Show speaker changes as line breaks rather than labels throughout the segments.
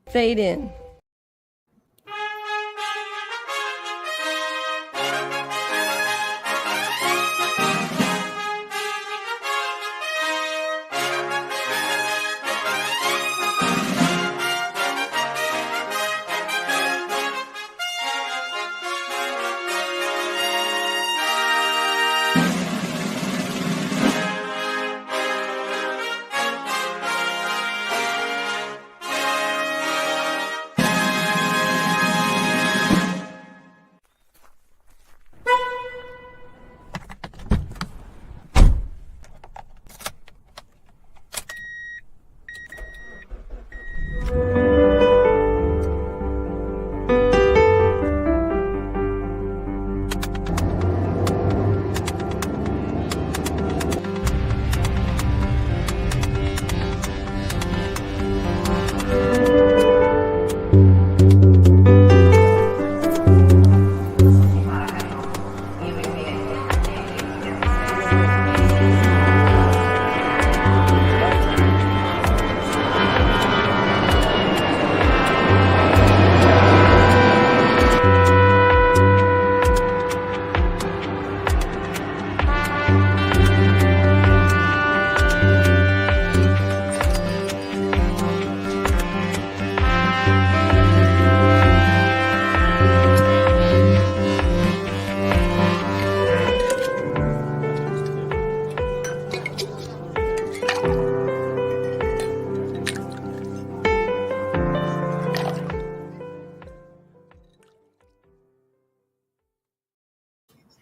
Fade in.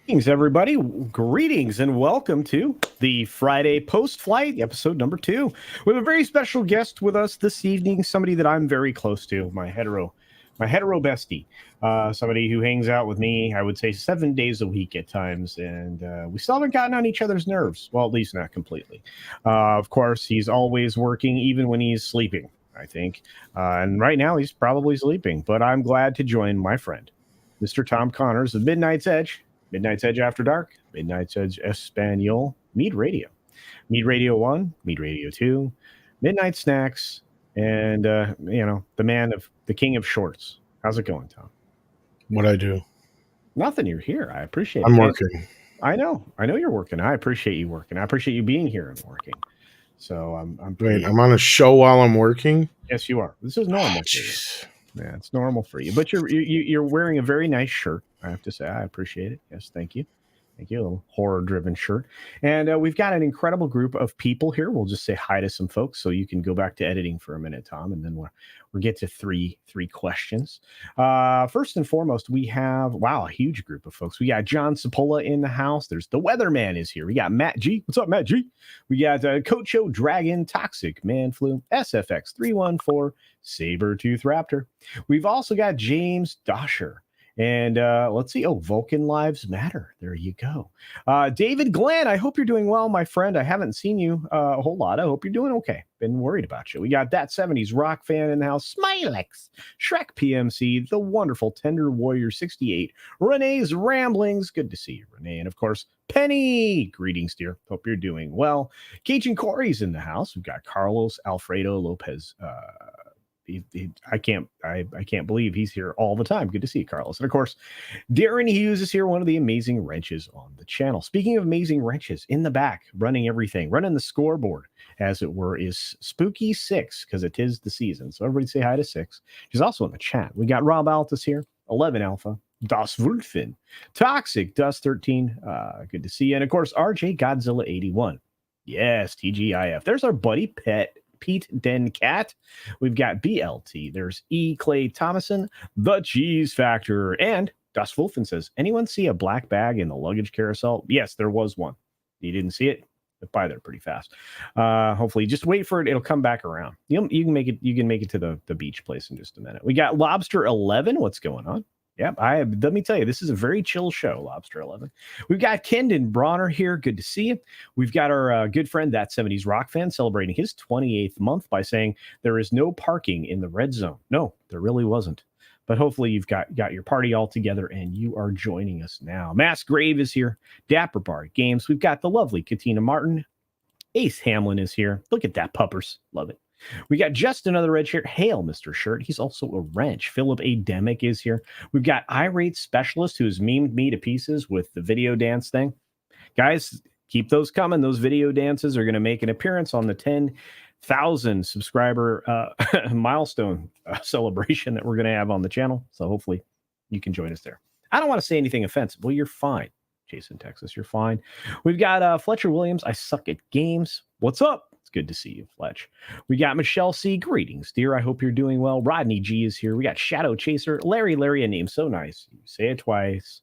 Greetings, everybody. Greetings and welcome to the Friday post-flight episode number 2. We have a very special guest with us this evening, somebody that I'm very close to, my hetero bestie, somebody who hangs out with me, I would say 7 days a week at times, and we still haven't gotten on each other's nerves. Well, at least not completely. Of course, he's always working, even when he's sleeping, I think. And right now, he's probably sleeping, but I'm glad to join my friend, Mr. Tom Connors of Midnight's Edge. Midnight's Edge After Dark, Midnight's Edge Espanol, Mead Radio, Mead Radio 1, Mead Radio 2, Midnight Snacks, and, the man of the king of shorts. How's it going, Tom?
What'd I do?
Nothing. You're here. I appreciate it.
I'm working.
I know you're working. I appreciate you working. I appreciate you being here and working. So I'm
on a show while I'm working?
Yes, you are. This is normal. Yeah, it's normal for you. But you're wearing a very nice shirt. I have to say, I appreciate it. Yes, thank you. Thank you. A little horror-driven shirt. And we've got an incredible group of people here. We'll just say hi to some folks so you can go back to editing for a minute, Tom, and then we'll get to three questions. First and foremost, we have, a huge group of folks. We got John Cipolla in the house. There's the Weatherman is here. We got Matt G. What's up, Matt G? We got Coach O Dragon, Toxic Man Flu, SFX 314, Sabertooth Raptor. We've also got James Dosher. And let's see. Vulcan Lives Matter. There you go. David Glenn, I hope you're doing well, my friend. I haven't seen you a whole lot. I hope you're doing okay. Been worried about you. We got that 70s rock fan in the house. Smilex, Shrek PMC, the wonderful Tender Warrior 68, Renee's Ramblings. Good to see you, Renee. And of course, Penny. Greetings, dear. Hope you're doing well. Cajun Corey's in the house. We've got Carlos Alfredo Lopez. I can't believe he's here all the time. Good to see you, Carlos. And of course, Darren Hughes is here, one of the amazing wrenches on the channel. Speaking of amazing wrenches, in the back, running everything, running the scoreboard, as it were, is Spooky 6, because it is the season. So everybody say hi to 6. She's also in the chat. We got Rob Altus here, 11 Alpha, Das Wolfen, Toxic, Dust 13. Good to see you. And of course, RJ Godzilla 81. Yes, TGIF. There's our buddy Pete Dencat. We've got BLT. There's E. Clay Thomason, The Cheese Factor, and Das Wolfen says, anyone see a black bag in the luggage carousel? Yes, there was one. You didn't see it? By there pretty fast. Hopefully, just wait for it. It'll come back around. You can make it. You can make it to the beach place in just a minute. We got Lobster 11. What's going on? Yep, let me tell you, this is a very chill show, Lobster 11. We've got Kendon Bronner here. Good to see you. We've got our good friend, That 70s Rock Fan, celebrating his 28th month by saying there is no parking in the red zone. No, there really wasn't. But hopefully you've got your party all together and you are joining us now. Mass Grave is here. Dapper Bar Games. We've got the lovely Katina Martin. Ace Hamlin is here. Look at that, puppers. Love it. We got just another red shirt. Hail, Mr. Shirt. He's also a wrench. Philip A. Demick is here. We've got Irate Specialist, who's memed me to pieces with the video dance thing. Guys, keep those coming. Those video dances are going to make an appearance on the 10,000 subscriber milestone celebration that we're going to have on the channel. So hopefully you can join us there. I don't want to say anything offensive. Well, you're fine. Jason, Texas, you're fine. We've got Fletcher Williams. I suck at games. What's up? It's good to see you, Fletch. We got Michelle C. Greetings, dear. I hope you're doing well. Rodney G is here. We got Shadow Chaser. Larry, a name so nice. You say it twice.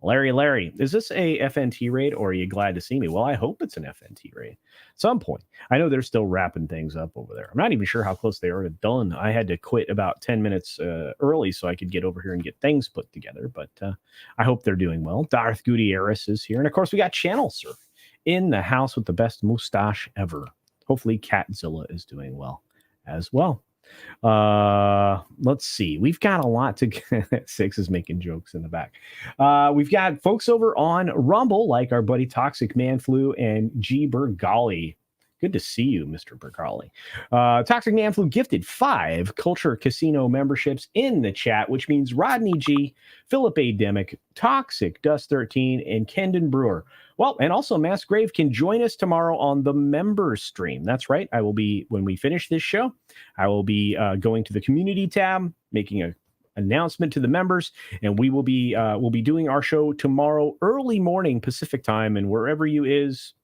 Larry, is this a FNT raid or are you glad to see me? Well, I hope it's an FNT raid at some point. I know they're still wrapping things up over there. I'm not even sure how close they are to done. I had to quit about 10 minutes early so I could get over here and get things put together, but I hope they're doing well. Darth Gutierrez is here. And of course, we got Channel Surf in the house with the best mustache ever. Hopefully Catzilla is doing well as well. Let's see. We've got a lot to get. Six is making jokes in the back. We've got folks over on Rumble, like our buddy Toxic Man Flu and G Bergali. Good to see you, Mr. Bergali. Toxic Man Flu gifted 5 Culture Casino memberships in the chat, which means Rodney G, Philip A. Demick, Toxic Dust 13, and Kendon Brewer. Well, and also Mass Grave can join us tomorrow on the members stream. That's right. I will be, when we finish this show, I will be going to the community tab, making an announcement to the members, and we'll be doing our show tomorrow early morning Pacific time, and wherever you is,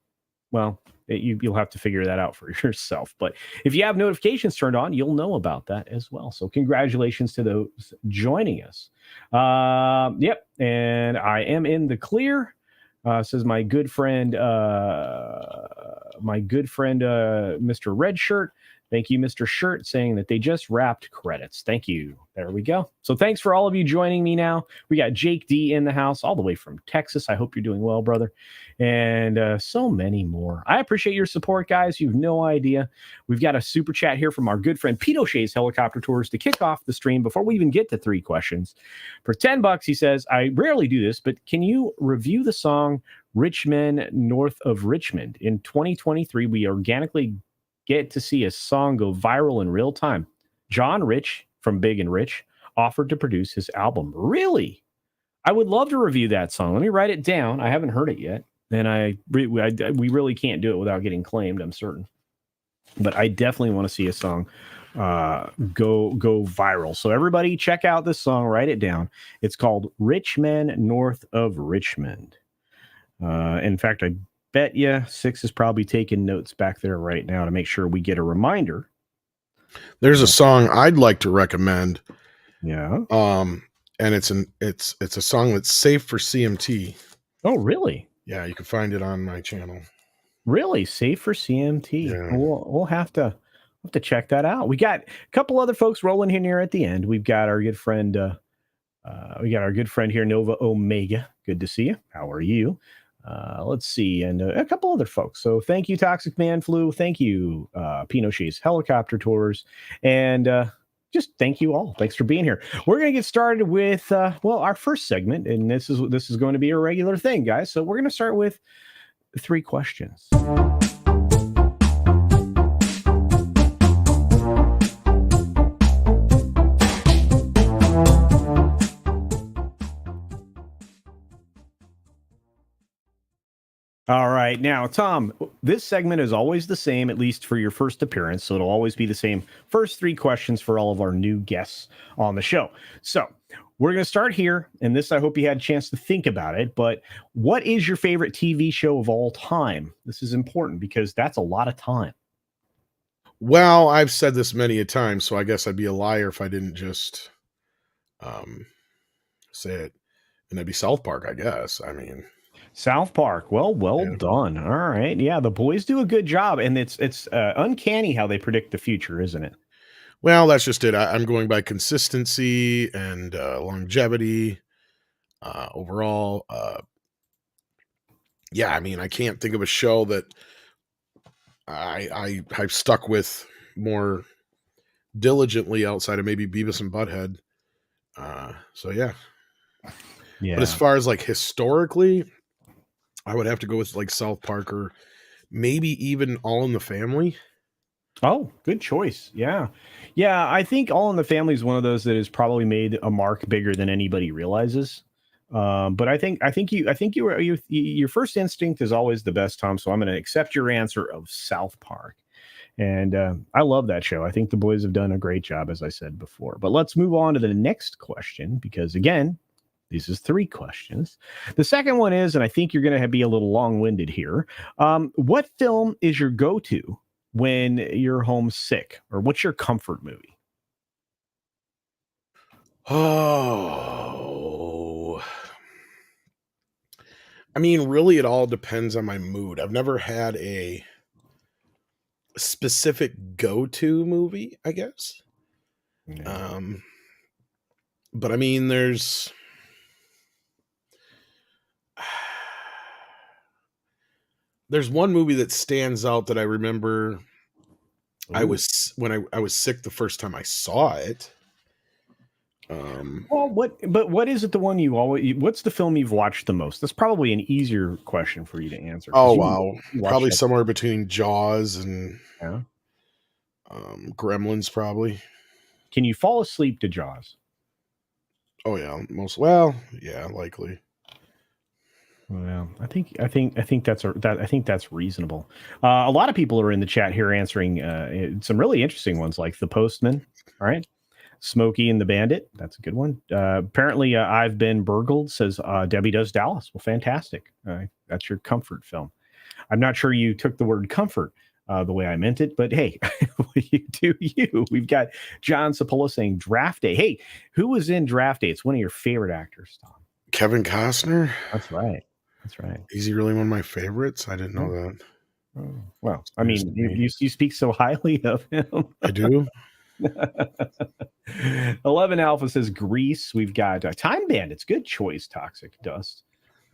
well, you'll have to figure that out for yourself. But if you have notifications turned on, you'll know about that as well. So congratulations to those joining us. Yep, and I am in the clear. Says my good friend, Mr. Red Shirt. Thank you, Mr. Shirt, saying that they just wrapped credits. Thank you. There we go. So thanks for all of you joining me now. We got Jake D in the house, all the way from Texas. I hope you're doing well, brother. And so many more. I appreciate your support, guys. You've no idea. We've got a super chat here from our good friend Pete O'Shea's Helicopter Tours to kick off the stream before we even get to 3 questions. For $10, he says, I rarely do this, but can you review the song Rich Men North of Richmond? In 2023, we organically get to see a song go viral in real time. John Rich from Big and Rich offered to produce his album. Really? I would love to review that song. Let me write it down. I haven't heard it yet. And we really can't do it without getting claimed, I'm certain. But I definitely want to see a song go viral. So everybody check out this song, write it down. It's called Rich Men North of Richmond. In fact, I bet you Six is probably taking notes back there right now to make sure we get a reminder.
There's a song I'd like to recommend.
Yeah.
And it's a song that's safe for CMT.
Oh, really?
Yeah, you can find it on my channel.
Really? Safe for CMT.
Yeah.
We'll have to check that out. We got a couple other folks rolling in here at the end. We've got our good friend here, Nova Omega. Good to see you. How are you? Let's see, and a couple other folks. So thank you, Toxic Man Flu. Thank you, Pinochet's Helicopter Tours, and just thank you all. Thanks for being here. We're going to get started with our first segment, and this is going to be a regular thing, guys. So we're going to start with 3 questions. All right. Now, Tom, this segment is always the same, at least for your first appearance. So it'll always be the same first 3 questions for all of our new guests on the show. So we're going to start here. And this, I hope you had a chance to think about it. But what is your favorite TV show of all time? This is important because that's a lot of time.
Well, I've said this many a time, so I guess I'd be a liar if I didn't just say it. And that'd be South Park, I guess. I mean...
South Park. Well done. All right. Yeah, the boys do a good job, and it's uncanny how they predict the future, isn't it?
Well, that's just it. I'm going by consistency and longevity overall. Yeah, I mean, I can't think of a show that I've stuck with more diligently outside of maybe Beavis and Butthead. So yeah. But as far as like historically, I would have to go with like South Park or maybe even All in the Family.
Oh, good choice. Yeah. Yeah, I think All in the Family is one of those that has probably made a mark bigger than anybody realizes. But your first instinct is always the best, Tom. So I'm going to accept your answer of South Park. And I love that show. I think the boys have done a great job, as I said before. But let's move on to the next question because, again, this is 3 questions. The second one is, and I think you're going to be a little long-winded here. What film is your go-to when you're homesick, or what's your comfort movie?
Oh, I mean, really, it all depends on my mood. I've never had a specific go-to movie, I guess.
Yeah.
But I mean, there's one movie that stands out that I remember. I
Ooh.
was when I was sick the first time I saw it.
Well, what is it? The one you always? What's the film you've watched the most? That's probably an easier question for you to answer
Oh
because
wow,
you watched
probably
that.
somewhere between Jaws and
Yeah.
Gremlins, probably.
Can you fall asleep to Jaws?
Oh yeah, yeah, likely.
Well, I think that's reasonable. A lot of people are in the chat here answering some really interesting ones, like The Postman. All right, Smokey and the Bandit. That's a good one. Apparently, I've Been Burgled, says Debbie Does Dallas. Well, fantastic. That's your comfort film. I'm not sure you took the word comfort the way I meant it, but hey, you do you. We've got John Sapola saying Draft Day. Hey, who was in Draft Day? It's one of your favorite actors, Tom.
Kevin Costner.
That's right. That's right.
Is he really one of my favorites? I didn't know
Yeah.
that.
Oh, well, I
News
mean,
to me.
you speak so highly of him.
I do.
11 Alpha says Grease. We've got Time Bandits. Good choice, Toxic Dust.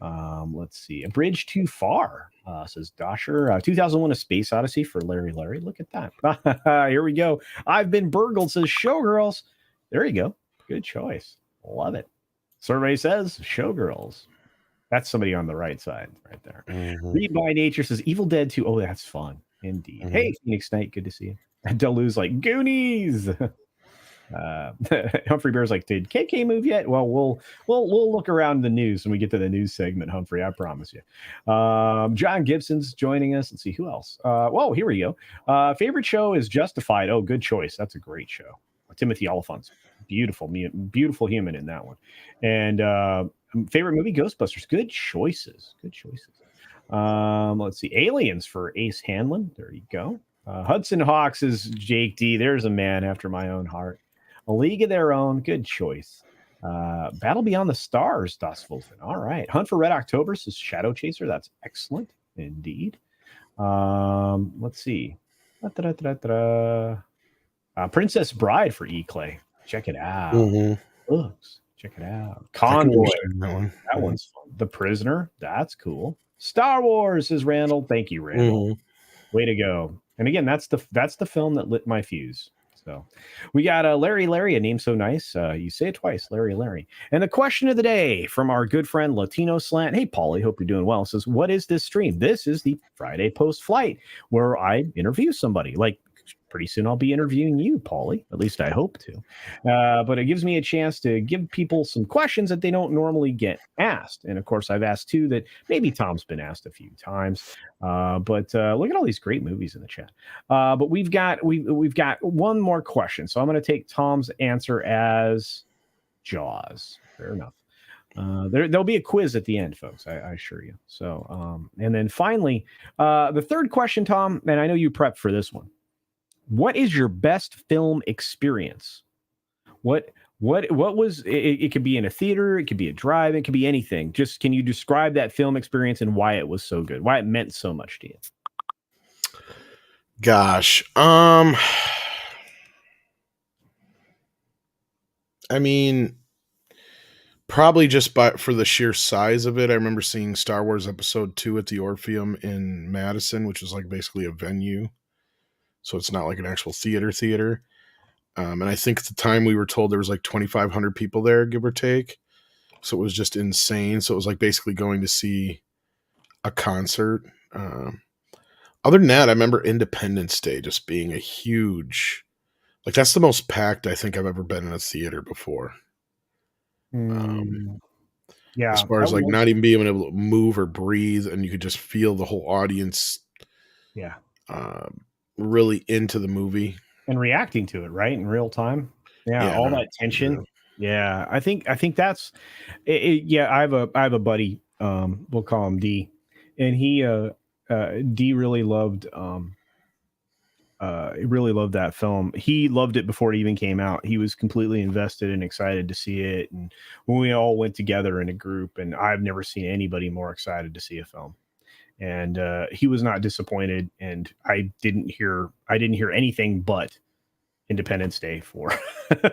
Let's see. A Bridge Too Far, says Dosher. 2001 A Space Odyssey for Larry Larry. Look at that. Here we go. I've Been Burgled, says Showgirls. There you go. Good choice. Love it. Survey says Showgirls. That's somebody on the right side right there.
Mm-hmm.
Read by Nature says Evil Dead 2. Oh, that's fun. Indeed.
Mm-hmm.
Hey, Phoenix Knight. Good to see you. Delu's like Goonies. Humphrey Bear's like, did KK move yet? Well, we'll look around the news when we get to the news segment, Humphrey. I promise you. John Gibson's joining us. Let's see who else. Whoa, here we go. Favorite show is Justified. Oh, good choice. That's a great show. Timothy Oliphant's beautiful human in that one. And favorite movie, Ghostbusters. Good choices. Good choices. Let's see. Aliens for Ace Hanlon. There you go. Hudson Hawks is Jake D. There's a man after my own heart. A League of Their Own. Good choice. Battle Beyond the Stars, Das Wolfen. All right. Hunt for Red October says Shadow Chaser. That's excellent indeed. Let's see. Princess Bride for E. Clay. Check it out.
Mm-hmm.
Looks. Check it out. Convoy.
That
one's fun. The Prisoner. That's cool. Star Wars is Randall. Thank you, Randall.
Mm-hmm.
Way to go. And again, that's the film that lit my fuse. So we got Larry Larry, a name so nice. You say it twice, Larry Larry. And the question of the day from our good friend Latino Slant. Hey, Paulie, hope you're doing well. Says, what is this stream? This is the Friday post flight where I interview somebody. Like pretty soon I'll be interviewing you, Paulie. At least I hope to. But it gives me a chance to give people some questions that they don't normally get asked. And of course, I've asked two that maybe Tom's been asked a few times. But look at all these great movies in the chat. But we've got one more question. So I'm going to take Tom's answer as Jaws. Fair enough. There'll be a quiz at the end, folks. I assure you. So, and then finally, the third question, Tom, and I know you prepped for this one. What is your best film experience? What was it? It could be in a theater, it could be a drive, it could be anything. Just can you describe that film experience and why it was so good? Why it meant so much to you?
Gosh, I mean, probably just for the sheer size of it. I remember seeing Star Wars Episode 2 at the Orpheum in Madison, which was like basically a venue. So it's not like an actual theater. And I think at the time we were told there was like 2,500 people there, give or take. So it was just insane. So it was like basically going to see a concert. Other than that, I remember Independence Day just being a huge, like that's the most packed I think I've ever been in a theater before. Um,
Mm,
as
yeah,
far as like not even being able to move or breathe, and you could just feel the whole audience
yeah,
um, really into the movie.
and reacting to it right in real time. Yeah,
Yeah,
all
no,
that
yeah.
tension. Yeah, I think that's it. Yeah, I have a buddy. We'll call him D, and D really loved that film. He loved it before it even came out. He was completely invested and excited to see it. And when we all went together in a group, and I've never seen anybody more excited to see a film. And he was not disappointed. And I didn't hear anything but Independence Day for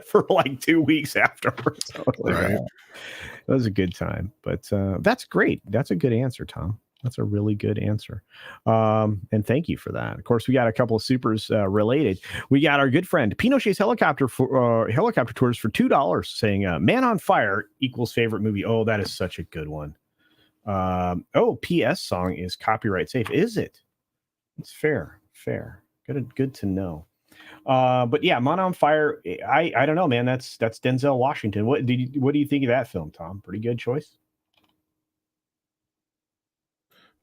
for like 2 weeks afterwards. I was like,
Right.
oh, it was a good time. But that's great. That's a good answer, Tom. That's a really good answer. And thank you for that. Of course, we got a couple of supers related. We got our good friend Pinochet's helicopter tours for $2, saying Man on Fire equals favorite movie. Oh, that is such a good one. PS song is copyright safe. Is it? It's fair. Fair. Good to know. But yeah, Man on Fire. I don't know, man. That's Denzel Washington. What do you think of that film, Tom? Pretty good choice.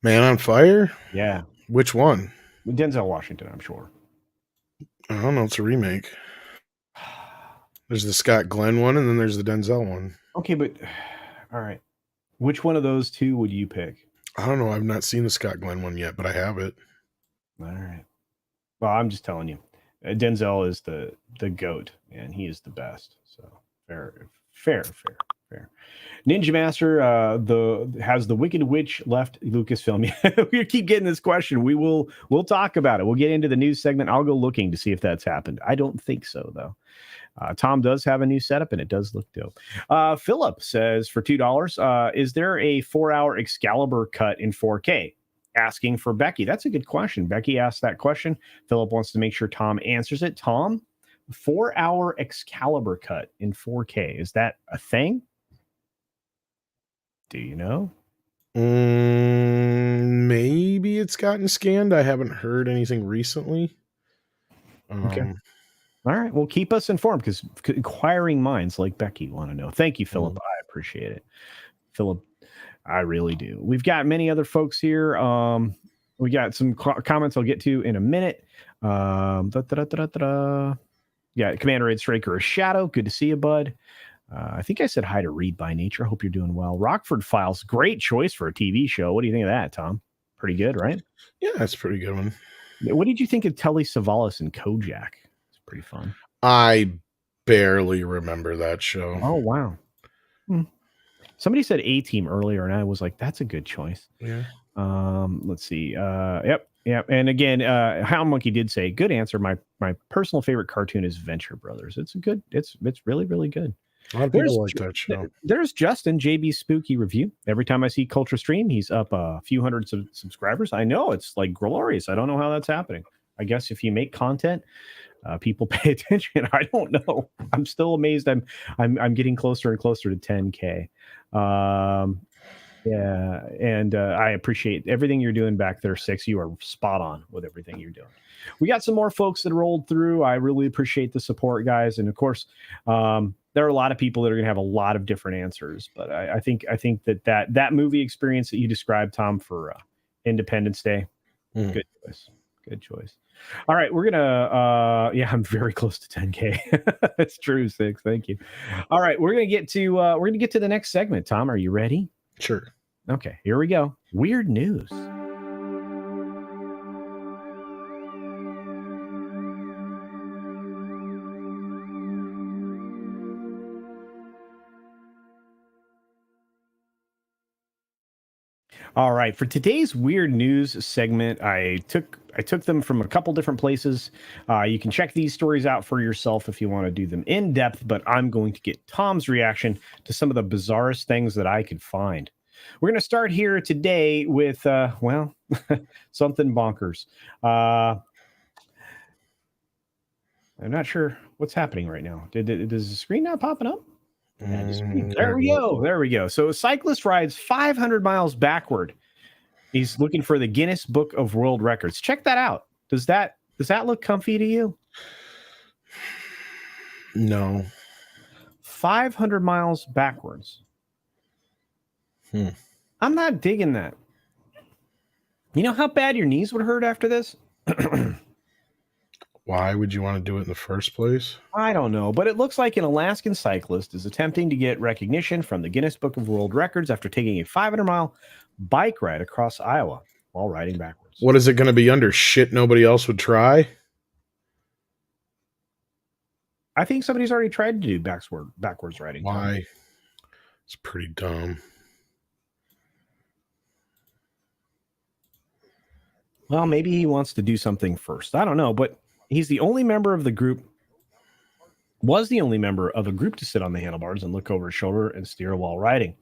Man on Fire?
Yeah,
Which one?
Denzel Washington, I'm sure.
I don't know. It's a remake. There's the Scott Glenn one, and then there's the Denzel one.
Okay, but all right. Which one of those two would you pick?
I don't know. I've not seen the Scott Glenn one yet, but I have it.
All right. Well, I'm just telling you, Denzel is the goat, and he is the best. So fair. Ninja Master has the Wicked Witch left Lucasfilm. We keep getting this question. We'll talk about it. We'll get into the news segment. I'll go looking to see if that's happened. I don't think so though. Tom does have a new setup and it does look dope. Philip says for $2, is there a 4-hour Excalibur cut in 4K? Asking for Becky. That's a good question. Becky asked that question. Philip wants to make sure Tom answers it. Tom, 4-hour Excalibur cut in 4K. Is that a thing? Do you know?
Maybe it's gotten scanned. I haven't heard anything recently.
Okay. All right. Well, keep us informed because inquiring minds like Becky want to know. Thank you, Philip. I appreciate it. Philip, I really do. We've got many other folks here. We got some comments I'll get to in a minute. Yeah, Commander Ed Straker, a shadow. Good to see you, bud. I think I said hi to Read by Nature. Hope you're doing well. Rockford Files, great choice for a TV show. What do you think of that, Tom? Pretty good, right?
Yeah, that's a pretty good one.
What did you think of Telly Savalas and Kojak? It's pretty fun.
I barely remember that show.
Oh, wow. Somebody said A-Team earlier, and I was like, that's a good choice.
Yeah.
Let's see. Yep. And again, Hound Monkey did say, good answer. My personal favorite cartoon is Venture Brothers. It's really, really good.
A lot of people like that show.
There's Justin, JB's Spooky Review. Every time I see Culture Stream, he's up a few hundred subscribers. I know, it's like glorious. I don't know how that's happening. I guess if you make content, people pay attention. I don't know. I'm still amazed. I'm getting closer and closer to 10K. Yeah, and I appreciate everything you're doing back there, Six. You are spot on with everything you're doing. We got some more folks that rolled through. I really appreciate the support, guys, and of course, there are a lot of people that are going to have a lot of different answers. But I think that movie experience that you described, Tom, for Independence Day, good choice. Good choice. All right, we're gonna. I'm very close to 10K. That's true, Six. Thank you. All right, we're gonna get to the next segment. Tom, are you ready?
Sure.
Okay, here we go. Weird news. All right, for today's weird news segment, I took them from a couple different places. You can check these stories out for yourself if you want to do them in depth, but I'm going to get Tom's reaction to some of the bizarrest things that I could find. We're going to start here today with, something bonkers. I'm not sure what's happening right now. Does the screen not popping up? There we go. So a cyclist rides 500 miles backward He's looking for the Guinness Book of World Records. Check that out. Does that look comfy to you?
No.
500 miles backwards. I'm not digging that. You know how bad your knees would hurt after this?
Why would you want to do it in the first place?
I don't know, but it looks like an Alaskan cyclist is attempting to get recognition from the Guinness Book of World Records after taking a 500-mile bike ride across Iowa while riding backwards.
What is it going to be under? Shit nobody else would try?
I think somebody's already tried to do backwards riding.
Why? Tom. It's pretty dumb.
Well, maybe he wants to do something first. I don't know, but he's the only member of the group, was the only member of a group to sit on the handlebars and look over his shoulder and steer while riding.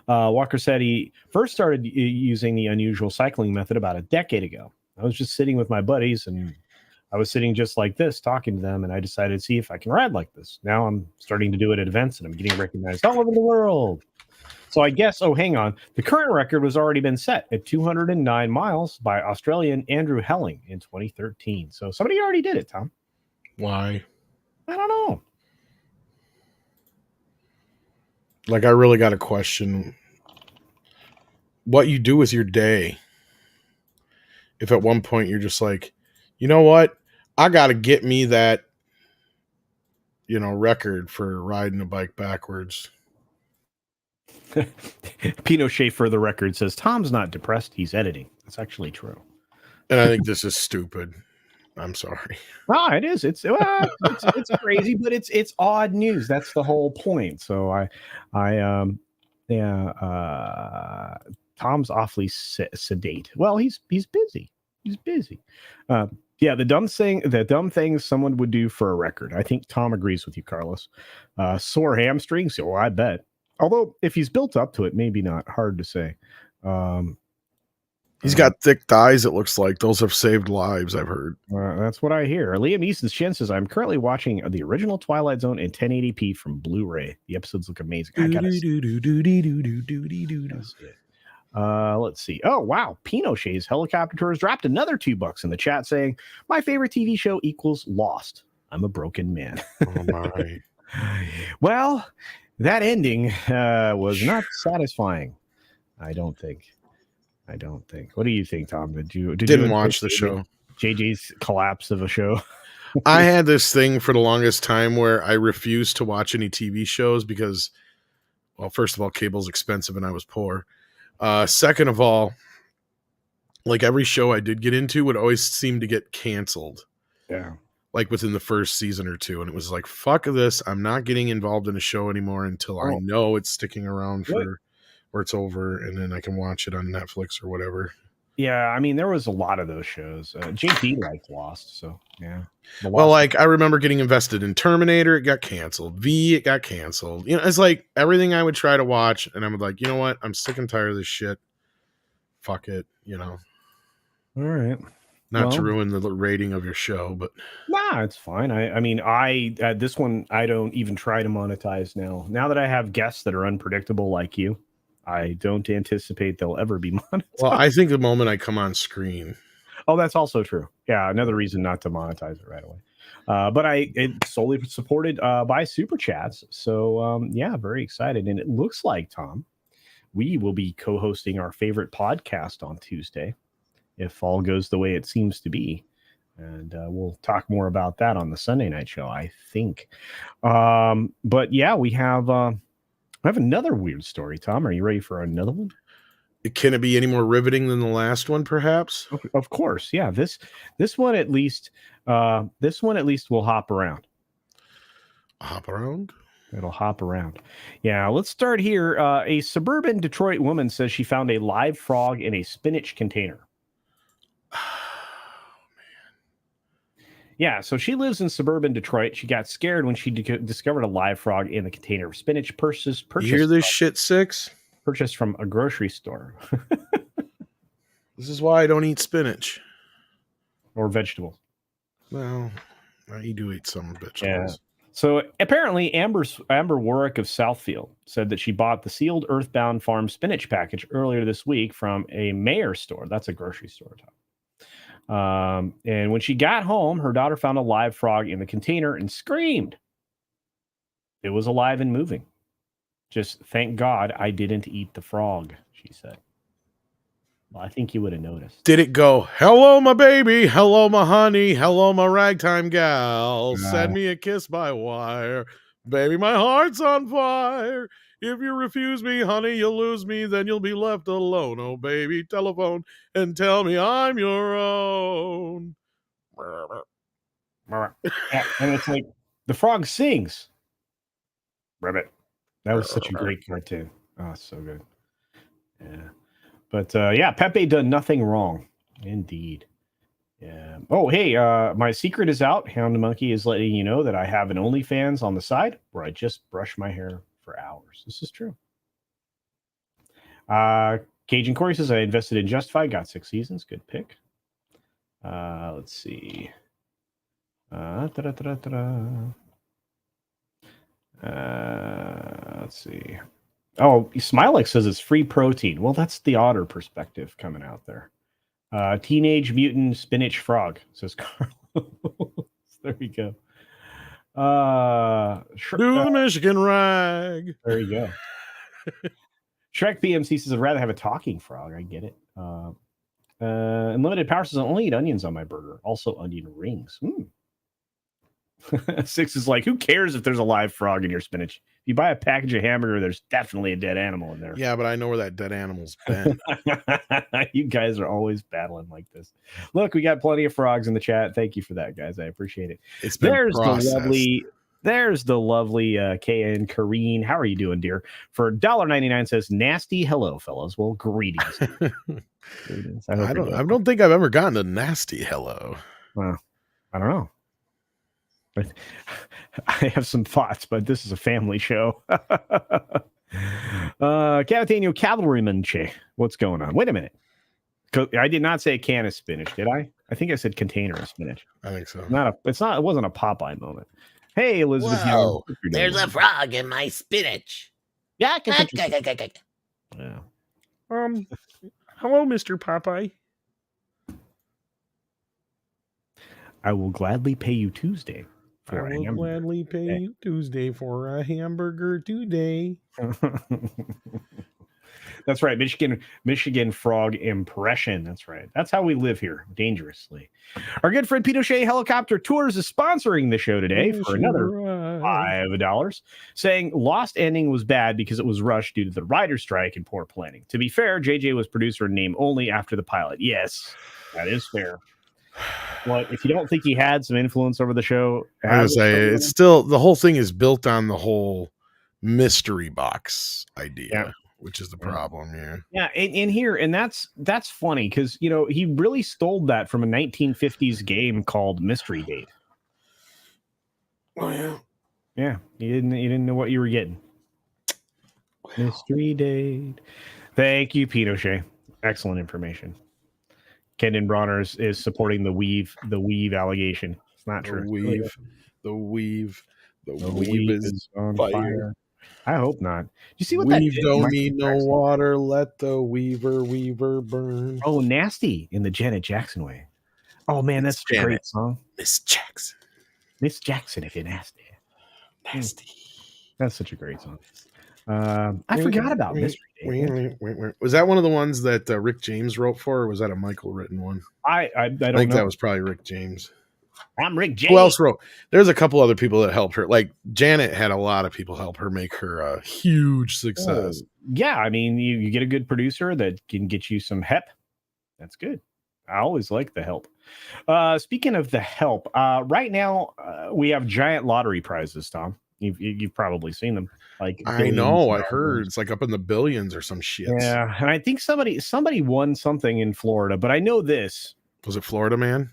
Walker said he first started using the unusual cycling method about a decade ago. I was just sitting with my buddies and I was sitting just like this, talking to them, and I decided to see if I can ride like this. Now I'm starting to do it at events and I'm getting recognized all over the world. So I guess, hang on. The current record was already been set at 209 miles by Australian Andrew Helling in 2013. So somebody already did it, Tom.
Why?
I don't know.
Like, I really got to question what you do with your day. If at one point you're just like, you know what? I got to get me that, record for riding a bike backwards.
Pinochet, for the record, says Tom's not depressed. He's editing. That's actually true.
And I think this is stupid. I'm sorry.
Oh, it is. It's crazy, but it's odd news. That's the whole point. So Tom's awfully sedate. Well, he's busy. He's busy. The dumb things someone would do for a record. I think Tom agrees with you, Carlos. Sore hamstrings. Oh, I bet. Although if he's built up to it, maybe not. Hard to say.
He's got thick thighs, it looks like. Those have saved lives, I've heard.
That's what I hear. Liam Neeson's chin says, I'm currently watching the original Twilight Zone in 1080p from Blu-ray. The episodes look amazing. I gotta see it. Let's see. Oh, wow. Pinochet's helicopter tours dropped another $2 in the chat saying, my favorite TV show equals Lost. I'm a broken man.
Oh, my.
Well, that ending was not satisfying. I don't think. What do you think, Tom? Didn't you
watch the show?
JJ's collapse of a show.
I had this thing for the longest time where I refused to watch any TV shows because, well, first of all, cable's expensive and I was poor. Second of all, like every show I did get into would always seem to get canceled.
Yeah.
Like within the first season or two. And it was like, fuck this. I'm not getting involved in a show anymore until I know it's sticking around for where it's over. And then I can watch it on Netflix or whatever.
Yeah. I mean, there was a lot of those shows. JP liked Lost. So, yeah.
Well, like I remember getting invested in Terminator. It got canceled. V, it got canceled. It's like everything I would try to watch. And I would like, you know what? I'm sick and tired of this shit. Fuck it.
All right.
Not to ruin the rating of your show, but
nah, it's fine. I mean, this one I don't even try to monetize now. Now that I have guests that are unpredictable like you, I don't anticipate they'll ever be monetized.
Well, I think the moment I come on screen.
Oh, that's also true. Yeah, another reason not to monetize it right away. But it's solely supported by super chats. So very excited. And it looks like, Tom, we will be co-hosting our favorite podcast on Tuesday, if all goes the way it seems to be. And we'll talk more about that on the Sunday night show, I think. But yeah, we have another weird story. Tom, are you ready for another one?
Can it be any more riveting than the last one, perhaps?
Of course. Yeah. This one at least will hop around.
Hop around?
It'll hop around. Yeah. Let's start here. A suburban Detroit woman says she found a live frog in a spinach container. Yeah, so she lives in suburban Detroit. She got scared when she discovered a live frog in the container of spinach purchased.
You hear this shit, Six?
Purchased from a grocery store.
This is why I don't eat spinach.
Or vegetables.
Well, you do eat some vegetables.
So apparently, Amber Warwick of Southfield said that she bought the sealed Earthbound Farm spinach package earlier this week from a Mayer store. That's a grocery store. And when she got home, her daughter found a live frog in the container and screamed. It was alive and moving. Just thank God I didn't eat the frog, she said. Well, I think you would have noticed.
Did it go, hello, my baby, hello, my honey, hello, my ragtime gal, send me a kiss by wire, baby, my heart's on fire. If you refuse me, honey, you'll lose me, then you'll be left alone. Oh, baby, telephone and tell me I'm your own.
And it's like the frog sings. Ribbit. That was such a great cartoon. Oh, so good. Yeah. But yeah, Pepe done nothing wrong. Indeed. Yeah. Oh, hey, my secret is out. Hound Monkey is letting you know that I have an OnlyFans on the side where I just brush my hair for hours. This is true. Cajun Corey says I invested in Justified, got 6 seasons. Good pick. Let's see. Let's see. Oh, Smilex says it's free protein. Well, that's the otter perspective coming out there. Teenage Mutant Spinach Frog, says Carlos. There we go.
Do the Michigan rag.
There you go. Shrek PMC says I'd rather have a talking frog. I get it. Unlimited Power says I only eat onions on my burger. Also onion rings. 6 is like, who cares if there's a live frog in your spinach? If you buy a package of hamburger, there's definitely a dead animal in there.
Yeah, but I know where that dead animal's been.
You guys are always battling like this. Look, we got plenty of frogs in the chat. Thank you for that, guys. I appreciate it.
It's been processed.
There's the lovely KN Kareen. How are you doing, dear? For $1.99 says, nasty hello, fellas. Well, greetings. Greetings.
I don't think I've ever gotten a nasty hello.
Well, I don't know. I have some thoughts, but this is a family show. Cavatano Cavalryman Che. What's going on? Wait a minute. I did not say a can of spinach, did I? I think I said container of spinach.
I think so.
It wasn't a Popeye moment. Hey, Elizabeth.
Whoa, there's a frog in my spinach.
Yeah.
Yeah. Hello, Mr. Popeye.
I will gladly pay you Tuesday.
I will gladly pay you Tuesday for a hamburger today.
That's right. Michigan frog impression. That's right. That's how we live here, dangerously. Our good friend Pinochet Helicopter Tours is sponsoring the show today for another $5, saying Lost ending was bad because it was rushed due to the writer's strike and poor planning. To be fair, JJ was producer in name only after the pilot. Yes, that is fair. Well, if you don't think he had some influence over the show,
I would say it's still, the whole thing is built on the whole mystery box idea, which is the problem here.
Yeah, and that's funny because he really stole that from a 1950s game called Mystery Date.
Oh
yeah. You didn't know what you were getting. Mystery Date. Thank you, Pinochet. Excellent information. Kendon Bronner is supporting the weave allegation. It's not true.
The weave is on fire.
I hope not. You see what
weave
that
don't need no water. Let the weaver burn.
Oh, nasty in the Janet Jackson way. Oh man, that's a great song.
Miss Jackson,
if you're nasty. That's such a great song. I forgot about Mystery Date.
Wait. Was that one of the ones that Rick James wrote for, or was that a Michael written one?
I don't
think
know.
That was probably Rick James.
I'm Rick James.
Who else wrote? There's a couple other people that helped her. Like Janet had a lot of people help her make her a huge success.
Yeah, I mean, you get a good producer that can get you some help. That's good. I always like the help. Speaking of the help, right now we have giant lottery prizes, Tom. You've probably seen them. Like
I know, I heard it's like up in the billions or some shit.
Yeah, and I think somebody won something in Florida, but I know this.
Was it Florida Man?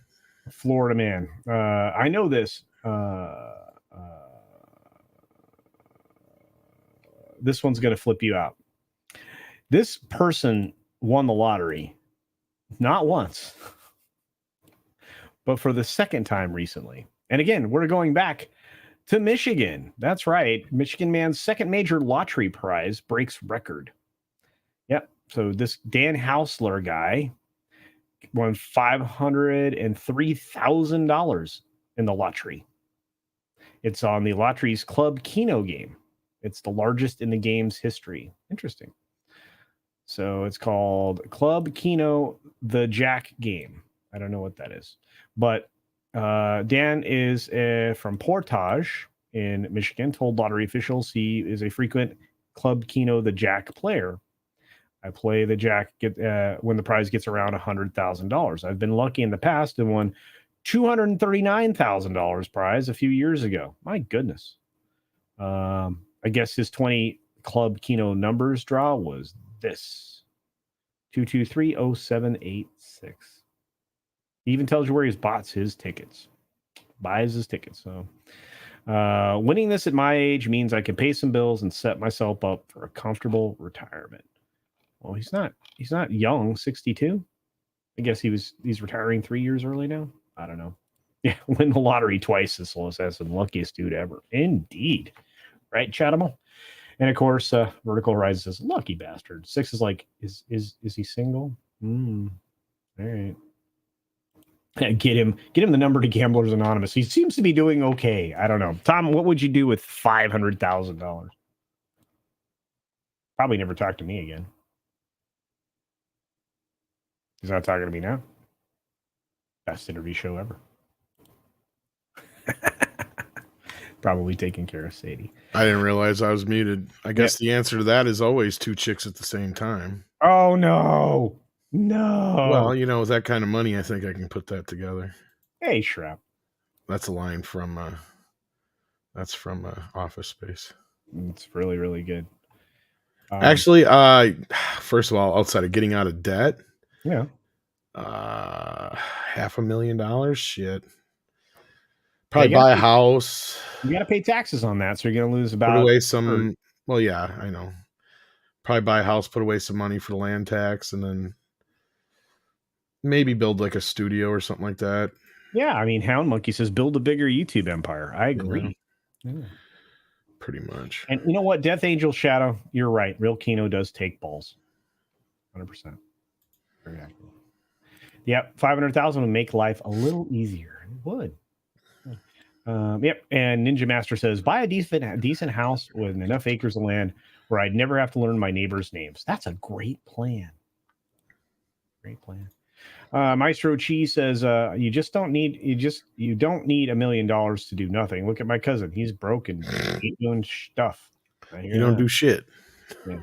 Florida Man. I know this. This one's going to flip you out. This person won the lottery not once, but for the second time recently. And again, we're going back to Michigan. That's right. Michigan man's second major lottery prize breaks record. Yep. So this Dan Hausler guy won $503,000 in the lottery. It's on the lottery's CultureCasino game. It's the largest in the game's history. Interesting. So it's called CultureCasino, the Jack game. I don't know what that is. But Dan is from Portage in Michigan, told lottery officials he is a frequent CultureCasino, the Jack player. I play the Jack when the prize gets around $100,000. I've been lucky in the past and won $239,000 prize a few years ago. My goodness. I guess his 20 CultureCasino numbers draw was this 2230786. He even tells you where he buys his tickets. So winning this at my age means I can pay some bills and set myself up for a comfortable retirement. Well, he's not young, 62. I guess he's retiring 3 years early now. I don't know. Yeah, win the lottery twice is the luckiest dude ever. Indeed. Right, Chatham? And of course, Vertical Horizon says, lucky bastard. 6 is like, is he single? All right. Get him the number to Gamblers Anonymous. He seems to be doing okay. I don't know. Tom, what would you do with $500,000? Probably never talk to me again. He's not talking to me now. Best interview show ever. Probably taking care of Sadie.
I didn't realize I was muted. I guess the answer to that is always 2 chicks at the same time.
Oh, no.
Well, with that kind of money, I think I can put that together.
Hey, Shrap.
That's a line from Office Space.
It's really, really good.
Actually, first of all, outside of getting out of debt, $500,000, shit. Probably buy a house.
You got to pay taxes on that, so you're going to lose about.
Put away some. Well, yeah, I know. Probably buy a house, put away some money for the land tax, and then maybe build like a studio or something like that.
Yeah, I mean, Hound Monkey says build a bigger YouTube empire. I agree. Yeah.
Pretty much.
And you know what, Death Angel Shadow, you're right. Real Kino does take balls. 100%. Very accurate. Yep, 500,000 would make life a little easier. It would. Yep, and Ninja Master says, buy a decent house with enough acres of land where I'd never have to learn my neighbors' names. That's a great plan. Great plan. Maestro Chi says, you don't need $1 million to do nothing. Look at my cousin. He's broken. He's doing stuff.
You don't do shit.
Yeah.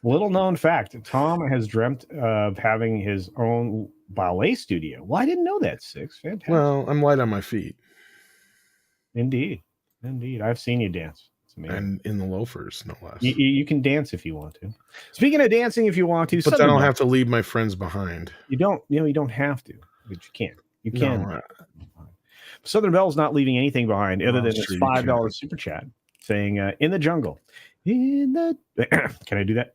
Little known fact, Tom has dreamt of having his own ballet studio. Well, I didn't know that, Six. Fantastic.
Well, I'm light on my feet.
Indeed. I've seen you dance. It's amazing.
And in the loafers, no less.
You can dance if you want to. Speaking of dancing, if you want to.
But I don't have to leave my friends behind.
You don't have to, but you can. You can.
No,
Southern Bell's not leaving anything behind other than this $5 super chat saying, in the jungle. Can I do that?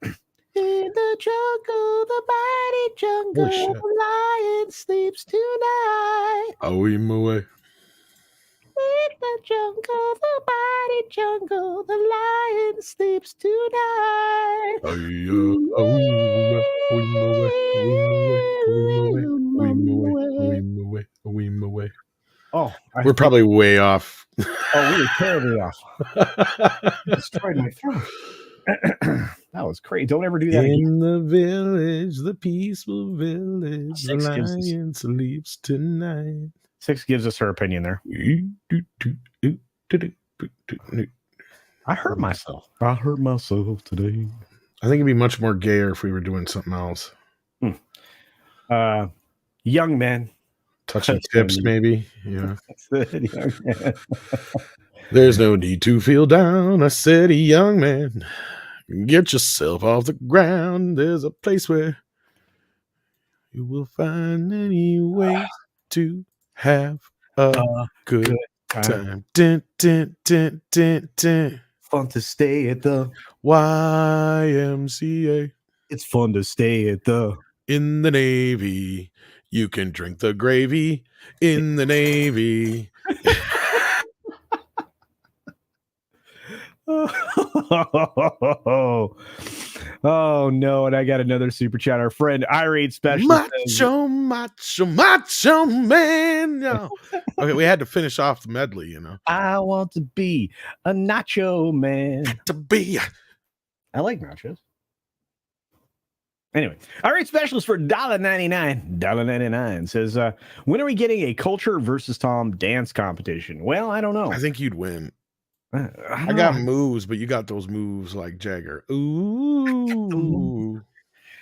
In the jungle, the mighty jungle, the lion sleeps tonight.
Oh, him away.
In the jungle, the mighty jungle, the lion sleeps tonight. Oh,
we're probably way off.
Oh, we were terribly off. Destroyed my throat. That was crazy. Don't ever do that
in the village, the peaceful village, the lion sleeps tonight.
6 gives us her opinion there. I hurt myself. I hurt myself today.
I think it'd be much more gayer if we were doing something else.
Young men.
Touching tips, maybe. Yeah. There's no need to feel down. I said, young man, get yourself off the ground. There's a place where you will find any way to have a good time. Dun, dun, dun, dun, dun.
Fun to stay at the
YMCA.
It's fun to stay at the
in the Navy. You can drink the gravy in the Navy.
Oh no, and I got another super chat. Our friend Irate Special
Macho man. No. Okay, we had to finish off the medley, you know.
I want to be a nacho man.
To be.
I like nachos. Anyway, Irate Specialist for $1.99. $1.99 says, when are we getting a Culture versus Tom dance competition? Well, I don't know.
I think you'd win.
I
got moves, but you got those moves like Jagger. Ooh.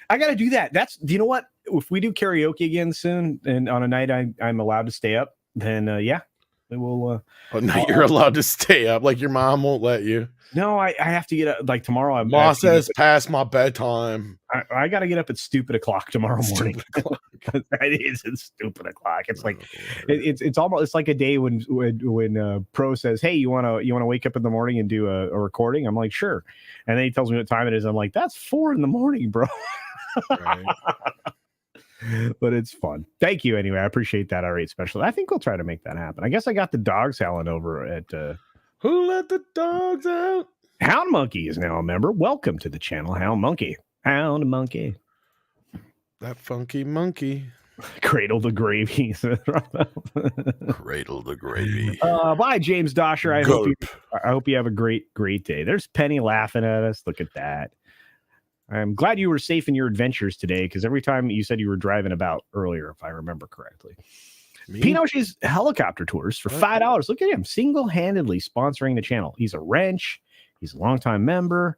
I got to do that. Do you know what? If we do karaoke again soon and on a night I'm allowed to stay up, then yeah, we will.
But now you're allowed to stay up. Like your mom won't let you.
No, I have to get up. Like tomorrow,
Ma says past my bedtime.
I got to get up at stupid o'clock tomorrow morning. It is at stupid o'clock. It's like it's almost it's like a day when Pro says, "Hey, you want to wake up in the morning and do a recording?" I'm like, "Sure," and then he tells me what time it is. I'm like, "That's 4 a.m, bro." Right. But it's fun. Thank you anyway. I appreciate that. Irate Special. I think we'll try to make that happen. I guess I got the dogs howling over at.
Who let the dogs out?
Hound Monkey is now a member. Welcome to the channel, Hound Monkey. Hound Monkey.
That funky monkey.
Cradle the gravy.
Cradle the gravy.
Bye, James Dosher. I hope you have a great day. There's Penny laughing at us. Look at that. I'm glad you were safe in your adventures today, because every time you said you were driving about earlier, if I remember correctly. Pinochet's helicopter tours for $5. Look at him single-handedly sponsoring the channel. He's a wrench. He's a longtime member.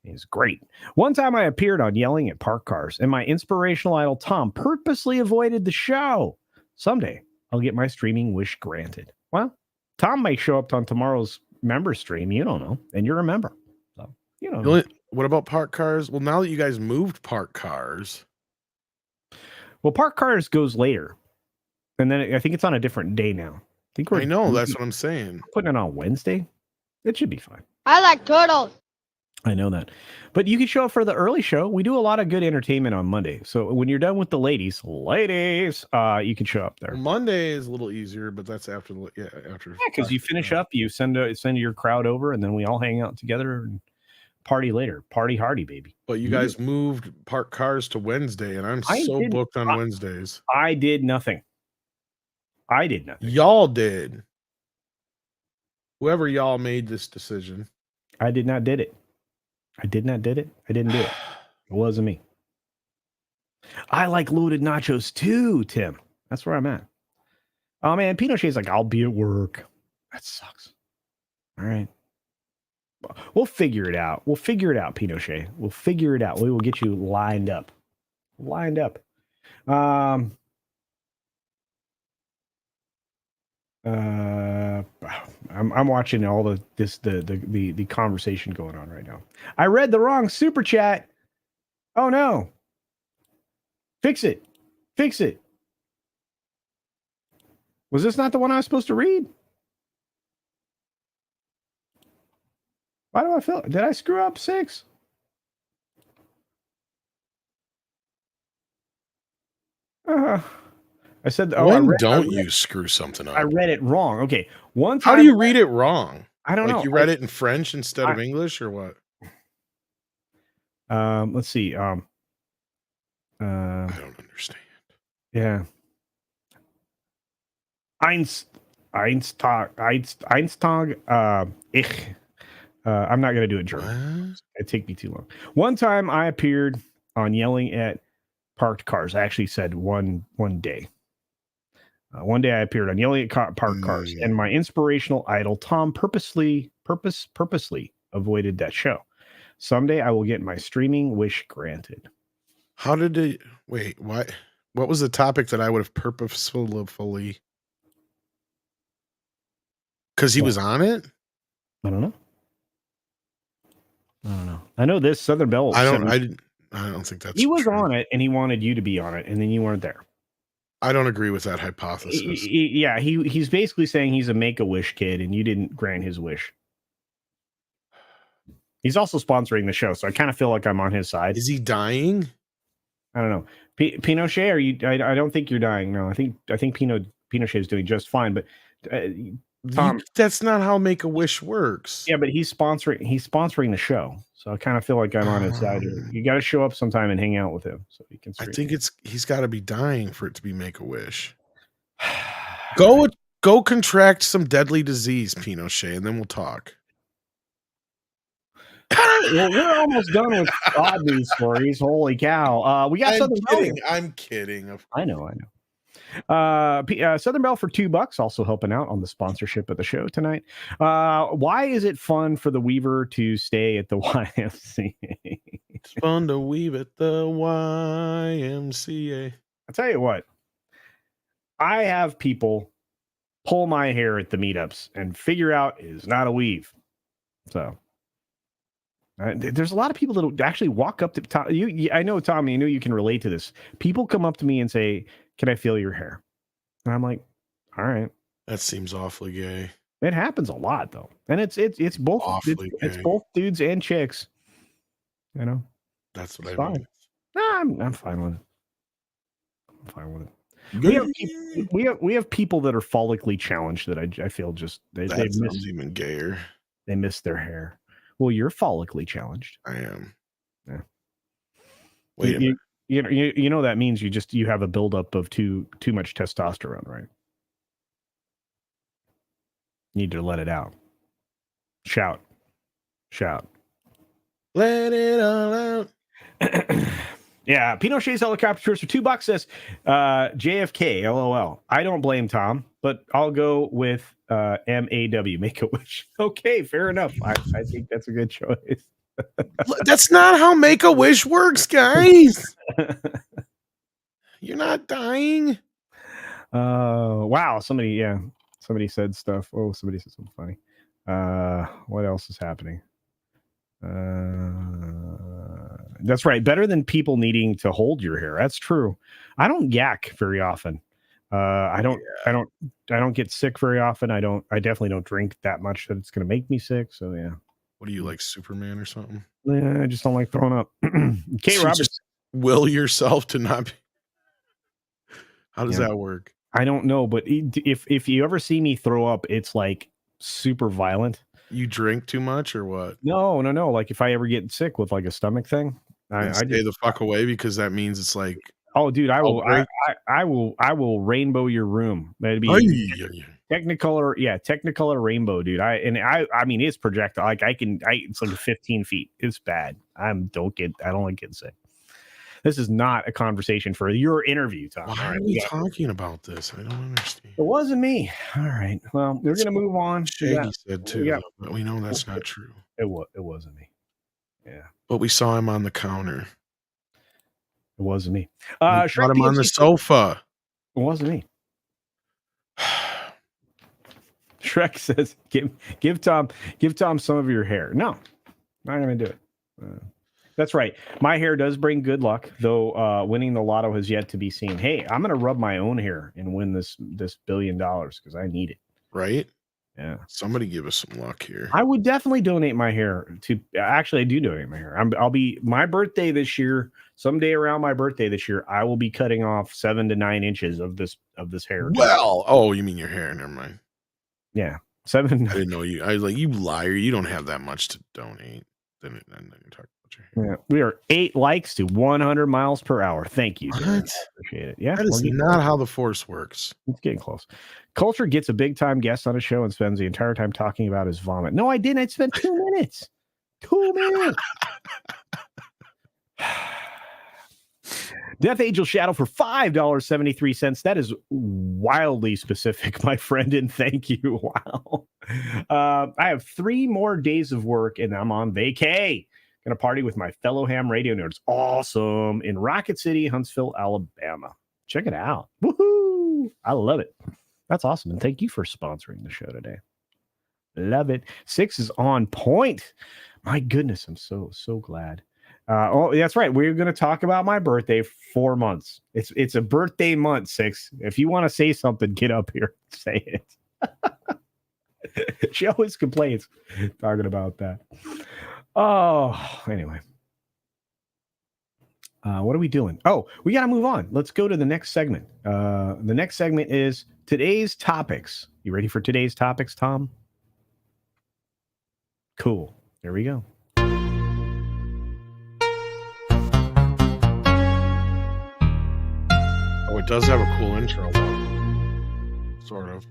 He's great. One time I appeared on Yelling at Park Cars, and my inspirational idol Tom purposely avoided the show. Someday I'll get my streaming wish granted. Well, Tom may show up on tomorrow's member stream. You don't know, and you're a member. So you don't know.
What about Park Cars? Well, now that you guys moved Park Cars.
Well, Park Cars goes later. And then I think it's on a different day now.
I know, that's what I'm saying.
Putting it on Wednesday. It should be fine.
I like turtles.
I know that. But you can show up for the early show. We do a lot of good entertainment on Monday. So when you're done with the ladies, you can show up there.
Monday is a little easier, but that's after.
Yeah, because you finish up, you send your crowd over, and then we all hang out together and party later. Party hardy, baby.
But you guys moved Park Cars to Wednesday, and I'm so booked on Wednesdays.
I did nothing.
Y'all did. Whoever y'all made this decision.
I did not did it. I didn't do it. It wasn't me. I like loaded nachos too, Tim. That's where I'm at. Oh man, Pinochet's like, I'll be at work. That sucks. All right. We'll figure it out. Pinochet. We'll figure it out. We will get you lined up. I'm watching all the conversation going on right now. I read the wrong super chat. Oh no. Fix it. Was this not the one I was supposed to read? Why do I feel? Did I screw up 6? I said,
don't you screw something up?
I read it wrong. Okay. One time.
How do you read it wrong?
I don't know.
You read it in French instead of English, or what?
Let's see. I
don't understand.
Yeah. Einstag. I'm not gonna do it German. It'd take me too long. One time I appeared on Yelling at Parked Cars. I actually said one day. One day I appeared on Yelling at Parked Cars, and my inspirational idol Tom purposely avoided that show. Someday I will get my streaming wish granted.
How did it? Wait, what? What was the topic that I would have purposefully? Because he was on it.
I don't know. I know this Southern Belle.
I don't think that's.
He was on it, and he wanted you to be on it, and then you weren't there.
I don't agree with that hypothesis.
He's basically saying he's a Make-A-Wish kid, and you didn't grant his wish. He's also sponsoring the show, so I kind of feel like I'm on his side.
Is he dying?
I don't know. Pinochet, are you? I don't think you're dying. No, I think Pinochet is doing just fine. But Tom,
that's not how Make-A-Wish works.
yeah, but he's sponsoring the show, so I kind of feel like I'm on his side here. You got to show up sometime and hang out with him so he can.
I think he's got to be dying for it to be Make-A-Wish.
Go
Go contract some deadly disease, Pinochet, and then we'll talk.
Well, we're almost done with odd news stories. Holy cow! We got Southern Bell.
I'm kidding.
I know. Southern Bell for $2, also helping out on the sponsorship of the show tonight. Why is it fun for the Weaver to stay at the YMCA?
It's fun to weave at the YMCA.
I'll tell you what. I have people pull my hair at the meetups and figure out it is not a weave. So there's a lot of people that actually walk up to Tom. I know, Tommy, you know you can relate to this. People come up to me and say, "Can I feel your hair?" And I'm like, "All right."
That seems awfully gay.
It happens a lot though, and it's both it's both dudes and chicks. You know,
that's what
it's
I mean.
Nah, I'm fine with it. I'm fine with it. We have people that are follically challenged that I feel just they miss
even gayer.
They miss their hair. Well, you're follically challenged.
I am.
Yeah.
Wait a minute.
You know that means you have a buildup of too much testosterone, right? Need to let it out. Shout.
Let it all out.
Yeah, Pinochet's helicopter tours for $2 says JFK, LOL. I don't blame Tom, but I'll go with MAW, Make-A-Wish. Okay, fair enough. I think that's a good choice.
That's not how Make-A-Wish works, guys. You're not dying.
Wow, somebody said stuff. Oh, somebody said something funny. What else is happening? That's right. Better than people needing to hold your hair. That's true. I don't yak very often. I don't get sick very often. I definitely don't drink that much that it's going to make me sick. So yeah.
What are you, like Superman or something?
Yeah, I just don't like throwing up. Kate Roberts,
just will yourself to not be. How does that work?
I don't know, but if you ever see me throw up, it's like super violent.
You drink too much or what?
No. Like if I ever get sick with like a stomach thing,
I stay the fuck away because that means it's like.
Oh, dude, I will rainbow your room. That'd be Technicolor, Technicolor rainbow, dude. I mean it's projectile. Like it's like 15 feet. It's bad. I don't like getting sick. This is not a conversation for your interview, Tom.
Why are we talking about this? I don't understand.
It wasn't me. All right. Well, we're gonna move on.
Shaggy said too, but we know that's not true.
It wasn't me. Yeah.
But we saw him on the counter.
It wasn't me.
Got him on the sofa.
It wasn't me. Shrek says, "Give Tom some of your hair." No, not gonna do it. That's right. My hair does bring good luck, though. Winning the lotto has yet to be seen. Hey, I'm gonna rub my own hair and win this $1 billion because I need it.
Right?
Yeah.
Somebody give us some luck here.
I would definitely donate my hair to. Actually, I do donate my hair. I'll be my birthday this year. Someday around my birthday this year, I will be cutting off 7 to 9 inches of this hair.
Well, you mean your hair? Never mind.
Yeah, 7.
I didn't know you. I was like, you liar! You don't have that much to donate. Then you talk about your hair.
Yeah, we are 8 likes to 100 miles per hour. Thank you.
What?
I appreciate it. Yeah,
that is not how the force works.
It's getting close. Culture gets a big time guest on a show and spends the entire time talking about his vomit. No, I didn't. I spent 2 minutes. 2 minutes. Death Angel Shadow for $5.73. That is wildly specific, my friend, and thank you. Wow. I have 3 more days of work and I'm on vacay. Gonna party with my fellow ham radio nerds. Awesome. In Rocket City, Huntsville, Alabama. Check it out. Woohoo! I love it. That's awesome. And thank you for sponsoring the show today. Love it. 6 is on point. My goodness, I'm so glad. Oh, that's right. We're going to talk about my birthday 4 months. It's a birthday month, 6. If you want to say something, get up here and say it. She always complains talking about that. Oh, anyway. What are we doing? Oh, we got to move on. Let's go to the next segment. The next segment is today's topics. You ready for today's topics, Tom? Cool. There we go.
Oh, it does have a cool intro, though. Sort of.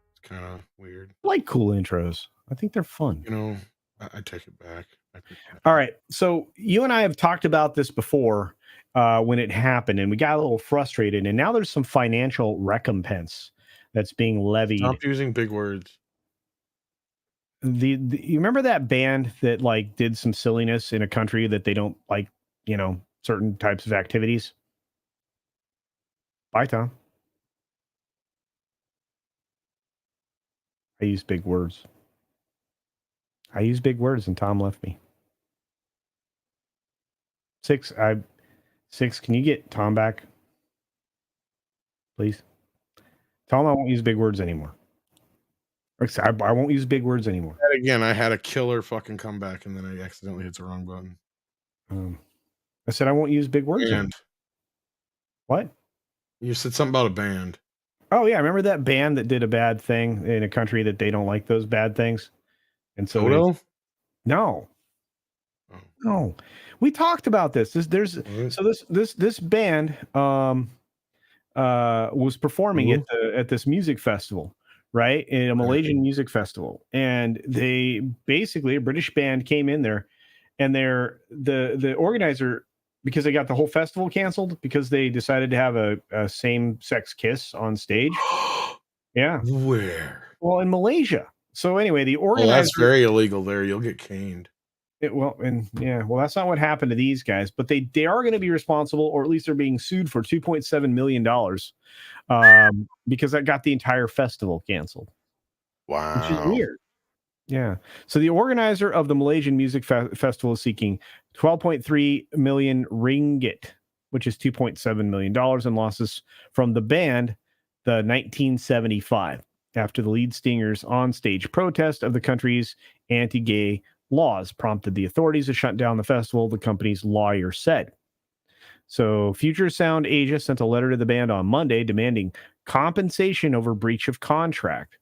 It's kind of weird.
I like cool intros. I think they're fun.
You know, I take it back.
All right. So you and I have talked about this before when it happened, and we got a little frustrated. And now there's some financial recompense that's being levied.
Stop using big words.
You remember that band that like did some silliness in a country that they don't like, you know, certain types of activities? Bye, Tom. I use big words. And Tom left me. Six, can you get Tom back? Please. Tell him I won't use big words anymore. I won't use big words anymore.
Again, I had a killer fucking comeback and then I accidentally hit the wrong button.
I said I won't use big words anymore. What? You
said something about a band.
Oh, yeah. Remember that band that did a bad thing in a country that they don't like those bad things? And so no. Oh. No. We talked about this. This band was performing at this music festival, right? In a Malaysian music festival. And they basically, a British band came in there, and the organizer, because they got the whole festival canceled because they decided to have a same-sex kiss on stage. Yeah.
Where?
Well, in Malaysia. So anyway, the organizer...
Well, that's very illegal there. You'll get caned.
That's not what happened to these guys, but they are going to be responsible, or at least they're being sued for $2.7 million because that got the entire festival canceled.
Wow.
Which is weird. Yeah. So the organizer of the Malaysian Music Festival is seeking 12.3 million ringgit, which is $2.7 million in losses from the band, the 1975, after the lead singer's on-stage protest of the country's anti-gay laws prompted the authorities to shut down the festival, the company's lawyer said. So Future Sound Asia sent a letter to the band on Monday demanding compensation over breach of contract.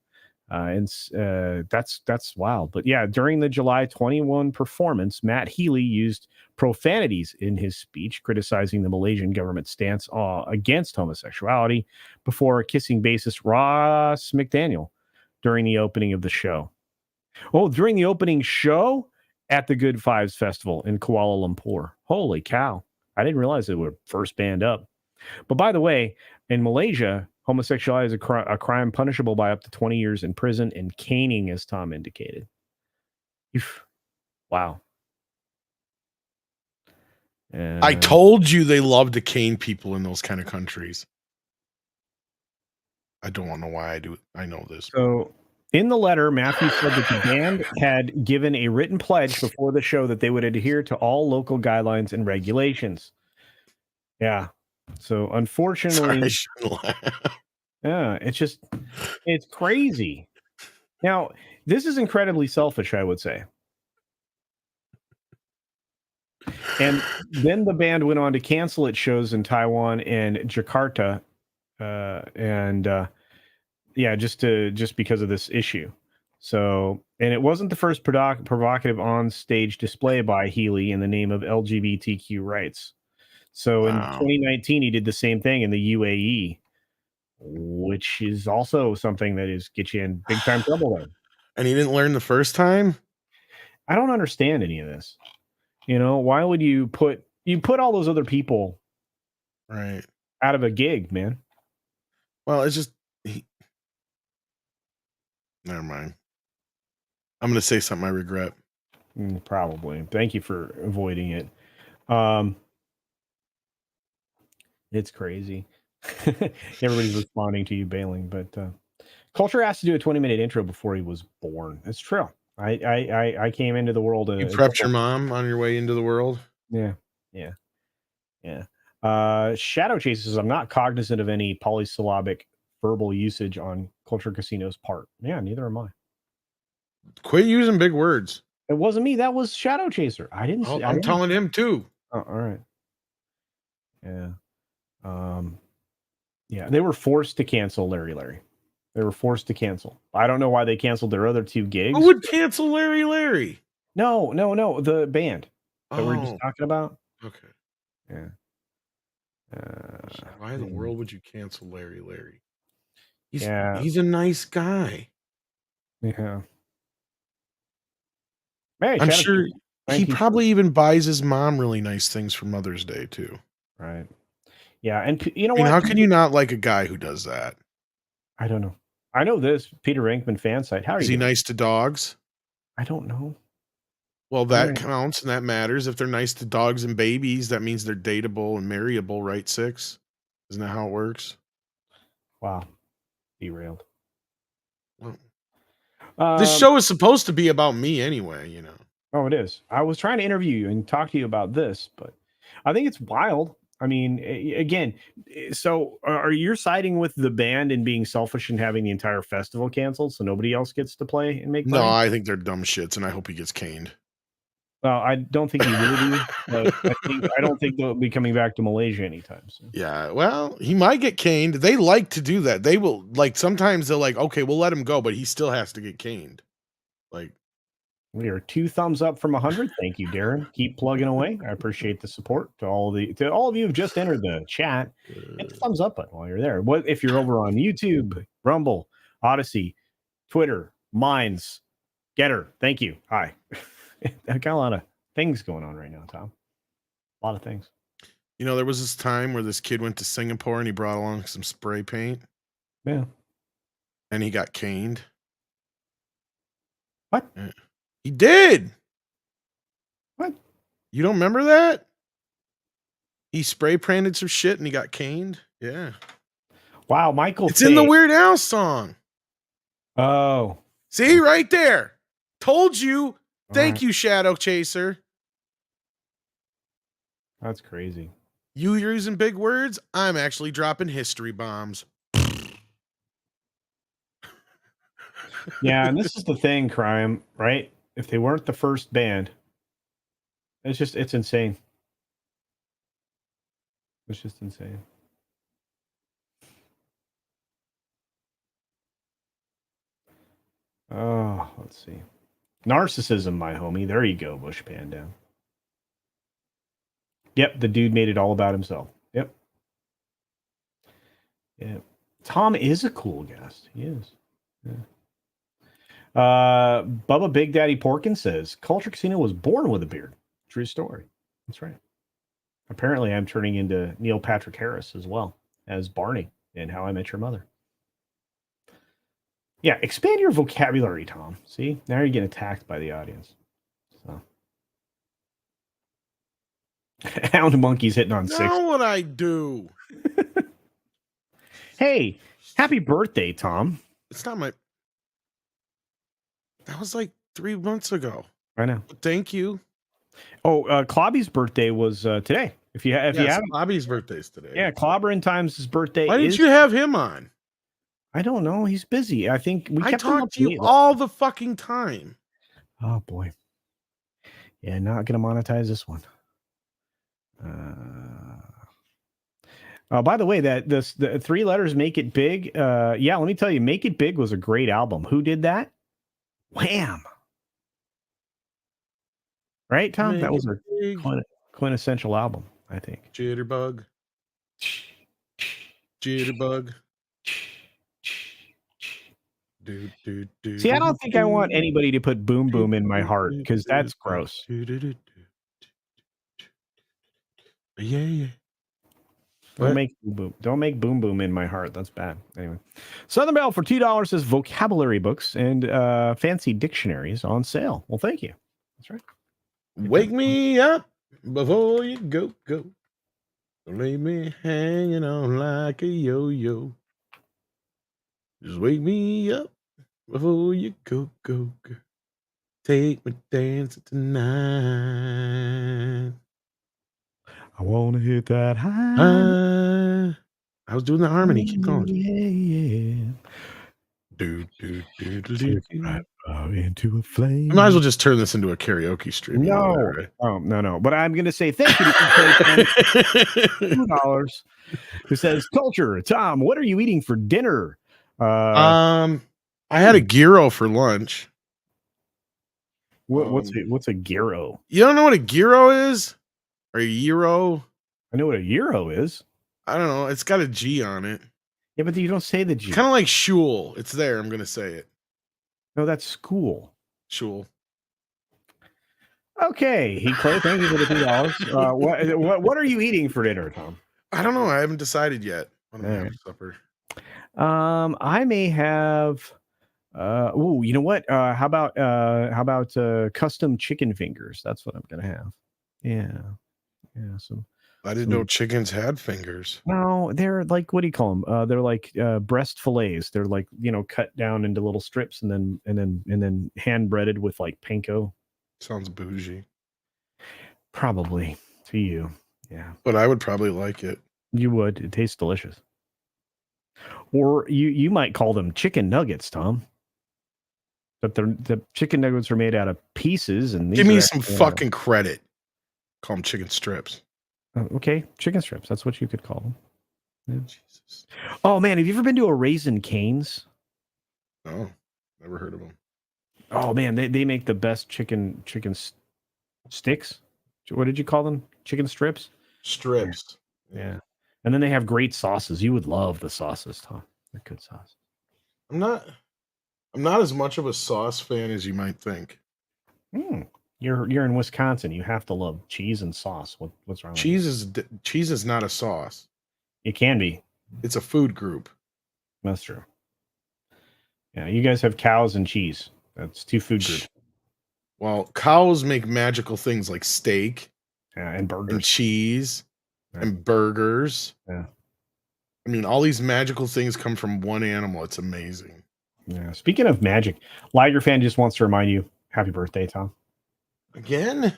That's wild. But yeah, during the July 21 performance, Matt Healy used profanities in his speech, criticizing the Malaysian government's stance against homosexuality before kissing bassist Ross McDaniel during the opening of the show. Oh, during the opening show at the Good Fives Festival in Kuala Lumpur. Holy cow. I didn't realize they were first band up. But by the way, in Malaysia, homosexuality is a crime punishable by up to 20 years in prison and caning, as Tom indicated. Wow.
I told you they love to cane people in those kind of countries. I don't know why I do. I know this.
So in the letter, Matthew said that the band had given a written pledge before the show that they would adhere to all local guidelines and regulations. Yeah. So unfortunately, yeah, it's crazy. Now, this is incredibly selfish, I would say. And then the band went on to cancel its shows in Taiwan and Jakarta, just because of this issue. So, and it wasn't the first provocative on-stage display by Healy in the name of LGBTQ rights. So in 2019, he did the same thing in the UAE, which is also something that gets you in big time trouble there.
And he didn't learn the first time?
I don't understand any of this. You know, why would you put all those other people
right
out of a gig, man?
Well, it's just never mind. I'm going to say something I regret.
Probably. Thank you for avoiding it. It's crazy. Everybody's responding to you bailing, but Culture has to do a 20-minute intro before he was born. It's true. I came into the world.
You prepped your mom on your way into the world?
Yeah. Shadow Chase says, I'm not cognizant of any polysyllabic verbal usage on Culture Casino's part. Yeah, neither am I.
Quit using big words.
It wasn't me. That was Shadow Chaser. I didn't see.
I'm telling him too.
Oh, all right. Yeah. Yeah. They were forced to cancel Larry. They were forced to cancel. I don't know why they canceled their other 2 gigs.
Who would cancel Larry?
No. The band that we're just talking about.
Okay.
Yeah.
Why in the world would you cancel Larry? He's
Yeah.
a nice guy.
Yeah. Hey,
I'm
Shadow
sure
Chaser,
he
19
probably even buys his mom really nice things for Mother's Day too.
Right. Yeah, and you know
I mean,
what?
how can you not like a guy who does that?
I don't know. I know this Peter Venkman fan site. How are
Is
you
he
doing?
nice to dogs?
I don't know.
Well, that counts and that matters. If they're nice to dogs and babies, that means they're dateable and marryable, right? 6? Isn't that how it works?
Wow. Derailed.
Well, this show is supposed to be about me anyway, you know.
Oh, it is. I was trying to interview you and talk to you about this, but I think it's wild. I mean, again, so are you siding with the band and being selfish and having the entire festival canceled so nobody else gets to play and make money?
No, I think they're dumb shits, and I hope he gets caned.
Well, I don't think he will be, but I don't think they'll be coming back to Malaysia anytime soon.
Yeah, well, he might get caned. They like to do that. They will, like, sometimes they're like, okay, we'll let him go, but he still has to get caned. Like,
we are 2 thumbs up from 100. Thank you, Darren. Keep plugging away. I appreciate the support to all of you who've just entered the chat. Hit the thumbs up button while you're there. What if you're over on YouTube, Rumble, Odyssey, Twitter, Minds, Getter? Thank you. Hi. I got a lot of things going on right now, Tom. A lot of things.
You know, there was this time where this kid went to Singapore and he brought along some spray paint.
Yeah.
And he got caned.
What?
Yeah. He did.
What?
You don't remember that? He spray painted some shit and he got caned. Yeah.
Wow, Michael.
It's in the Weird Al song.
Oh.
See, right there. Told you. Thank you, Shadow Chaser.
That's crazy.
You're using big words. I'm actually dropping history bombs.
Yeah, and this is the thing, Crime, right? If they weren't the first band, it's insane. It's just insane. Oh, let's see. Narcissism, my homie. There you go, Bush Panda. Yep, the dude made it all about himself. Yep. Yeah. Tom is a cool guest. He is. Yeah. Bubba Big Daddy Porkin says Culture Casino was born with a beard. True story. That's right. Apparently, I'm turning into Neil Patrick Harris as well as Barney in How I Met Your Mother. Yeah, expand your vocabulary, Tom. See, now you're getting attacked by the audience. So, Hound Monkey's hitting on 6.
Know what I do?
Hey, happy birthday, Tom.
It's not my. That was like 3 months ago.
I know.
Thank you.
Oh, Clobby's birthday was today. If you haven't,
Clobby's birthday's today.
Yeah, Clobberin Times' birthday.
Why didn't you have him on?
I don't know. He's busy. I think
I talk to you all the fucking time.
Oh boy. Yeah, not gonna monetize this one. By the way, the 3 letters make it big. Yeah, let me tell you, Make It Big was a great album. Who did that? Wham. Right, Tom? That was a quintessential album, I think.
Jitterbug. Jitterbug.
See, I don't think I want anybody to put Boom Boom in my heart because that's gross.
Yeah.
Don't make Boom Boom in my heart. That's bad. Anyway, Southern Belle for $2 says vocabulary books and fancy dictionaries on sale. Well, thank you. That's right.
Wake me up before you go. Don't leave me hanging on like a yo-yo. Just wake me up before you go. Take me dancing tonight.
I want to hit that high.
I was doing the harmony. Keep going.
Yeah.
Do.
Take me right Into a flame.
I might as well just turn this into a karaoke stream.
No.
Right?
Oh, no. But I'm going to say thank you to $2. Who says, Culture, Tom, what are you eating for dinner?
I had a gyro for lunch.
What's a gyro?
You don't know what a gyro is? Or a gyro?
I know what a gyro is.
I don't know. It's got a G on it.
Yeah, but you don't say the G.
Kind of like shul. It's there. I'm going to say it.
No, that's school.
Shul.
Okay, Clay, thank you for the $2. What are you eating for dinner, Tom?
I don't know. I haven't decided yet. What am I having for supper?
I may have. You know what? How about custom chicken fingers? That's what I'm gonna have. Yeah.
I didn't know chickens had fingers.
No, they're like, what do you call them? They're like breast fillets. They're like, cut down into little strips and then hand breaded with like panko.
Sounds bougie.
Probably to you, yeah.
But I would probably like it.
You would. It tastes delicious. Or you might call them chicken nuggets, Tom. But the chicken nuggets are made out of pieces, and
give me some fucking credit. Call them chicken strips.
Okay, chicken strips. That's what you could call them. Yeah. Jesus. Oh man, have you ever been to a Raising Cane's?
No, never heard of them.
Oh man, they make the best chicken sticks. What did you call them? Chicken strips?
Strips.
Yeah. And then they have great sauces. You would love the sauces, Tom. They're good sauce.
I'm not as much of a sauce fan as you might think.
You're in Wisconsin. You have to love cheese and sauce. What's wrong?
Cheese is not a sauce.
It can be.
It's a food group.
That's true. Yeah, you guys have cows and cheese. That's two food groups.
Well, cows make magical things like steak,
and burgers,
and cheese, and burgers.
Yeah.
I mean, all these magical things come from one animal. It's amazing.
Yeah. Speaking of magic, Liger fan just wants to remind you, happy birthday, Tom.
Again?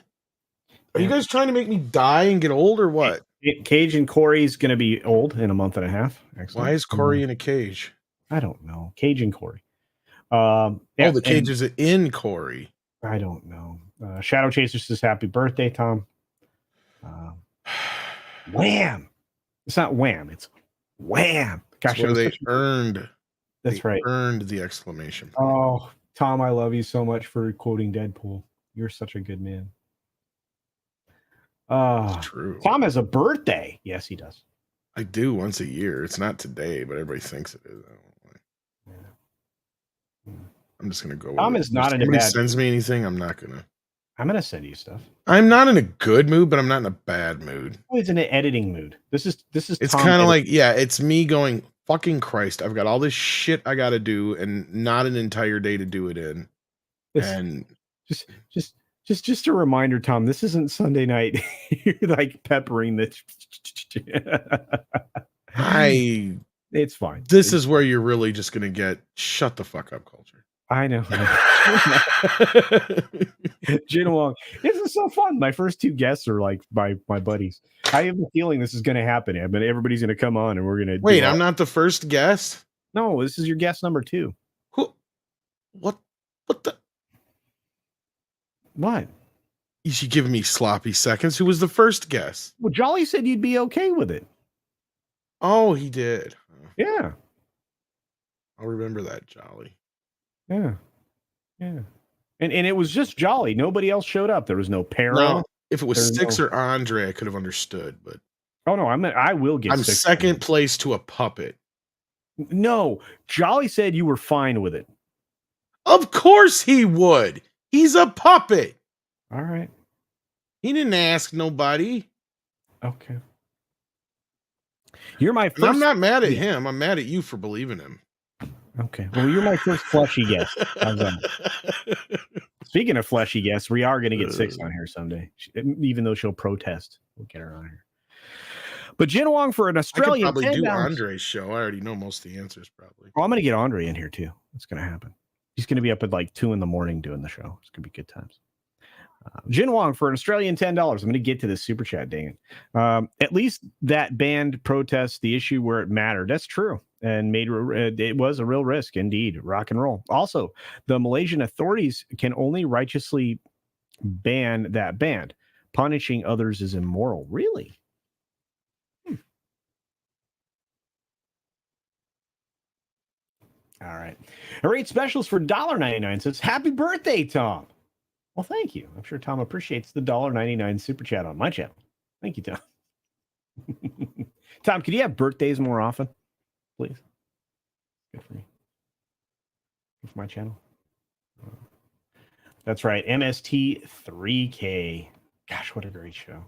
Are you guys trying to make me die and get old or what?
Cage and Corey's going to be old in a month and a half. Excellent.
Why is Corey in a cage?
I don't know. Cage and Corey.
The cage is in Corey.
I don't know. Shadow Chaser says happy birthday, Tom. Wham! It's not wham. It's wham.
Gosh, they earned.
That's right.
Earned the exclamation
point. Oh, Tom, I love you so much for quoting Deadpool. You're such a good man.
It's true.
Tom has a birthday. Yes, he does.
I do once a year. It's not today, but everybody thinks it is. I'm just gonna go.
Tom is not in a bad.
Somebody sends me anything, I'm not gonna.
I'm gonna send you stuff.
I'm not in a good mood, but I'm not in a bad mood.
Oh, it's in an editing mood. This is.
It's kind of like, it's me going, fucking Christ, I've got all this shit I got to do, and not an entire day to do it in. And
just a reminder, Tom. This isn't Sunday night. You're like peppering the. It's fine.
This is where you're really just gonna get shut the fuck up culture.
I know. Jin Wong. This is so fun. My first two guests are like my buddies. I have a feeling this is going to happen. I mean, everybody's going to come on and we're going to
wait. I'm not the first guest.
No, this is your guest number 2.
Who? What the?
What?
You should give me sloppy seconds. Who was the first guest?
Well, Jolly said you'd be okay with it.
Oh, he did.
Yeah.
I'll remember that, Jolly.
Yeah. And it was just Jolly. Nobody else showed up. There was no Perro.
No, if it was Styx or Andre, I could have understood. But
I will get.
I'm second place to a puppet.
No, Jolly said you were fine with it.
Of course he would. He's a puppet.
All right.
He didn't ask nobody.
Okay. You're my first.
I'm not mad at him. I'm mad at you for believing him.
Okay. Well, you're my first fleshy guest. Speaking of fleshy guests, we are going to get Six on here someday. Even though she'll protest, we'll get her on here. But Jin Wong for an Australian.
I could probably do Andre's show. I already know most of the answers, probably.
Well, I'm going to get Andre in here too. It's going to happen. He's going to be up at like 2 a.m. doing the show. It's going to be good times. Jin Wong for an Australian $10. I'm going to get to this super chat, dang it. At least that band protests the issue where it mattered. That's true. and it was a real risk indeed. Rock and roll. Also, the Malaysian authorities can only righteously ban that band. Punishing others is immoral. Really? All right. Our rate specials for $1.99 says, happy birthday, Tom. Well, thank you. I'm sure Tom appreciates the $1.99 super chat on my channel. Thank you, Tom. Tom, could you have birthdays more often, please? Good for me. Good for my channel. That's right. MST 3K. Gosh, what a great show.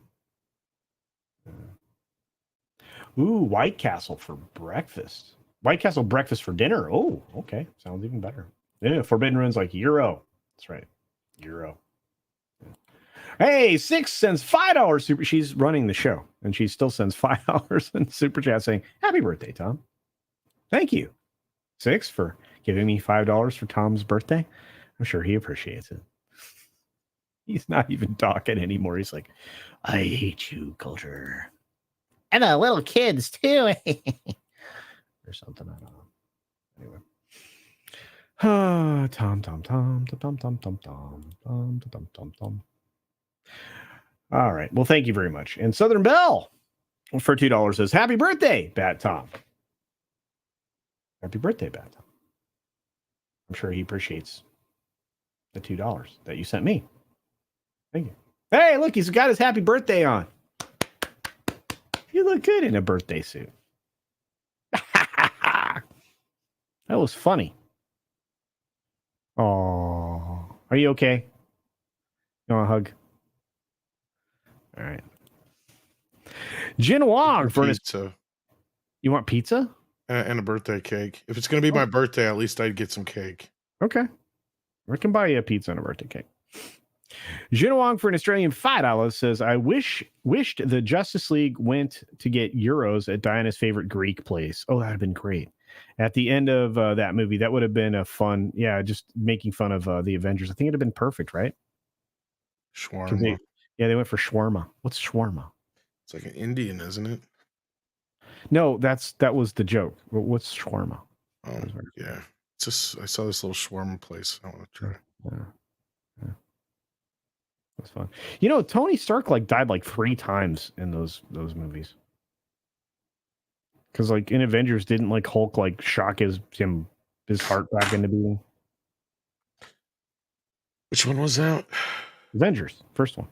Ooh, White Castle for breakfast. White Castle breakfast for dinner. Oh, okay. Sounds even better. Yeah, Forbidden Ruins like Euro. That's right. Euro. Hey, 6 sends $5 super. She's running the show, and she still sends $5 in super chat saying, happy birthday, Tom. Thank you, 6, for giving me $5 for Tom's birthday. I'm sure he appreciates it. He's not even talking anymore. He's like, I hate you, Culture.
And the little kids, too.
Or something. I don't know. Anyway. Tom. All right. Well, thank you very much. And Southern Belle for $2 says, happy birthday, Bat Tom. Happy birthday, Bat Tom. I'm sure he appreciates the $2 that you sent me. Thank you. Hey, look, he's got his happy birthday on. You look good in a birthday suit. That was funny. Oh, are you okay? You want a hug? All right. Jin Wong for
pizza.
You want pizza?
And a birthday cake. If it's going to be my birthday, at least I'd get some cake.
Okay. I can buy you a pizza and a birthday cake. Jin Wong for an Australian $5 says, I wished the Justice League went to get Euros at Diana's favorite Greek place. Oh, that'd have been great. At the end of that movie, that would have been a fun, just making fun of the Avengers. I think it'd have been perfect, right?
Shawarma.
They went for shawarma. What's shawarma?
It's like an Indian, isn't it?
No, that was the joke. What's shawarma?
Oh, yeah. It's just, I saw this little shawarma place. I want to try.
Yeah. That's fun. Tony Stark died 3 times in those movies. Because in Avengers, didn't Hulk shock his heart back into being?
Which one was that?
Avengers, first one.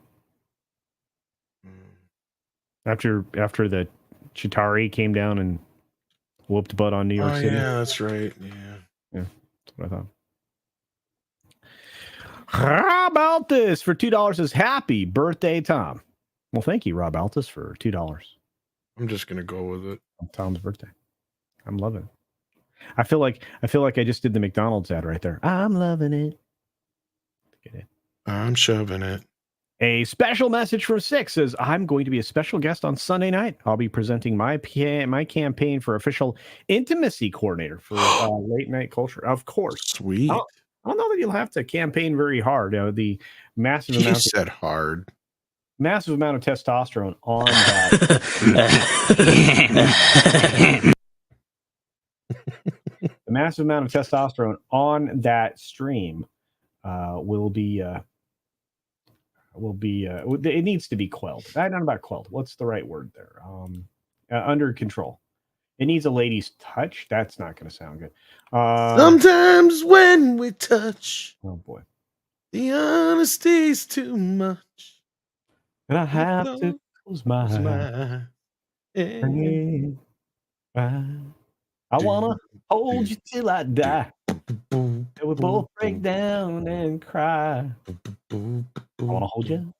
After the Chitauri came down and whooped butt on New York City.
Yeah, that's right. Yeah,
that's what I thought. Rob Altus for $2 says, happy birthday, Tom. Well, thank you, Rob Altus, for $2.
I'm just gonna go with it.
On Tom's birthday. I'm loving it. I feel like I just did the McDonald's ad right there. I'm loving it. Get it.
I'm shoving it.
A special message from 6 says, I'm going to be a special guest on Sunday night. I'll be presenting my campaign for official intimacy coordinator for late night culture. Of course.
Sweet.
I don't know that you'll have to campaign very hard. The massive
He
amount
said hard.
Massive amount of testosterone on that. The massive amount of testosterone on that stream will be it needs to be quelled. Not about quelled. What's the right word there? Under control. It needs a lady's touch. That's not going to sound good.
Sometimes when we touch,
oh boy,
the honesty's too much.
And I have to close my eyes. I wanna hold you till I die. And we both break down and cry. I wanna hold you.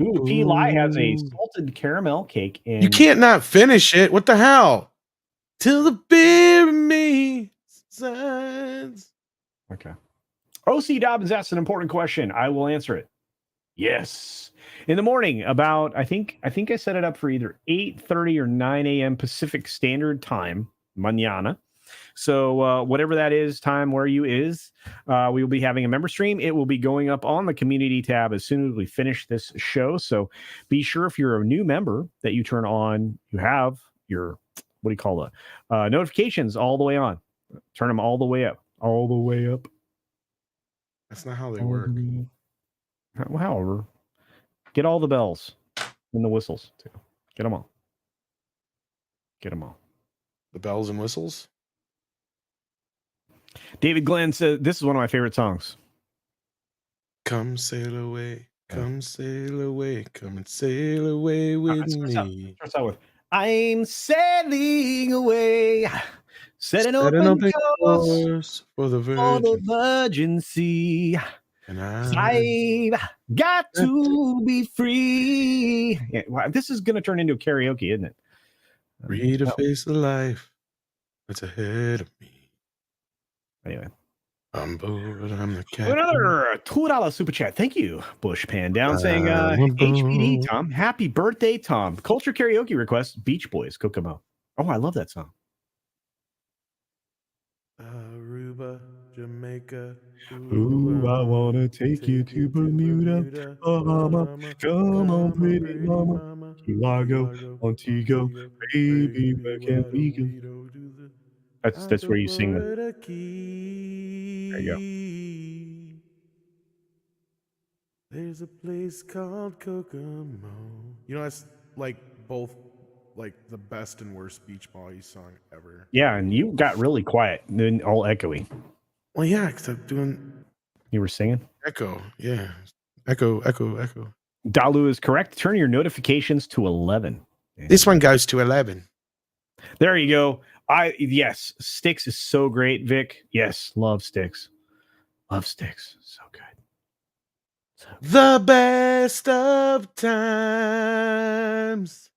Ooh, P. Lai has a salted caramel cake. And
you can't not finish it. What the hell? Till the beer in me signs.
Okay. O.C. Dobbins asked an important question. I will answer it. Yes. In the morning, about I think I set it up for either 8:30 or 9 a.m. Pacific Standard Time, mañana. So whatever that is, time where you is, we will be having a member stream. It will be going up on the community tab as soon as we finish this show. So be sure if you're a new member that you turn on, you have your what do you call it? Notifications all the way on. Turn them all the way up. All the way up.
That's not how they work.
However, get all the bells and the whistles too. Get them all. Get them all.
The bells and whistles.
David Glenn says this is one of my favorite songs.
Come sail away, come sail away, come and sail away with me.
Starts out with I'm sailing away, setting
Setting
open doors
doors for the
for the
virgin.
virgin sea.
And
I've got to be free. Yeah, wow, this is going to turn into a karaoke, isn't it?
free to face the life that's ahead of me.
Anyway.
I'm bored, I'm the captain.
Another $2 super chat. Thank you, Bush Pan Down, saying HPD, Tom. Happy birthday, Tom. Culture karaoke request, Beach Boys, Kokomo. Oh, I love that song.
Aruba, Jamaica.
Ooh, I want to take you to Bermuda, Bahama. Come on, pretty mama. Key Largo, Montego. Baby, where can we go? That's where you sing the... There you go.
There's a place called Kokomo. You know, that's like both like the best and worst Beach Boys song ever.
Yeah, and you got really quiet, then all echoey.
Well, yeah, because I'm doing...
You were singing?
Echo, yeah. Echo.
Dalu is correct. Turn your notifications to 11.
This one goes to 11.
There you go. Yes, Styx is so great, Vic. Yes, love Styx. Love Styx. So good.
The best of times.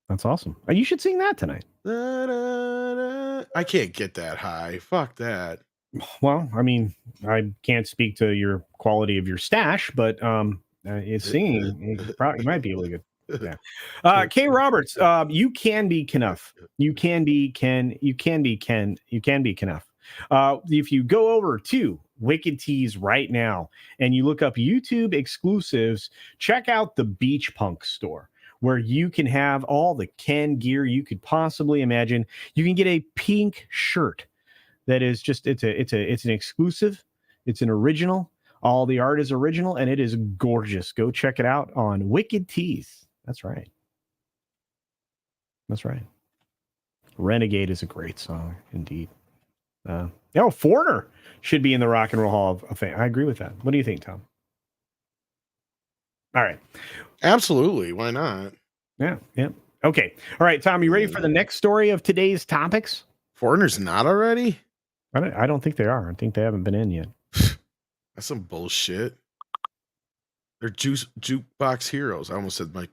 That's awesome. You should sing that tonight.
I can't get that high. Fuck that.
Well, I mean, I can't speak to your quality of your stash, but it's singing. You might be able to get. Yeah. K. Roberts, you can be Knuff. You can be Knuff. If you go over to Wicked Tees right now and you look up YouTube exclusives, check out the Beach Punk store, where you can have all the Ken gear you could possibly imagine. You can get a pink shirt that is just it's an exclusive, it's an original. All the art is original and it is gorgeous. Go check it out on Wicked Tees. That's right. That's right. Renegade is a great song indeed. Foreigner should be in the Rock and Roll Hall of Fame. I agree with that. What do you think, Tom? All right.
Absolutely. Why not?
Yeah. Okay. All right, Tom, you ready for the next story of today's topics?
Foreigner's not already?
I don't think they are. I think they haven't been in yet.
That's some bullshit. They're jukebox heroes. I almost said my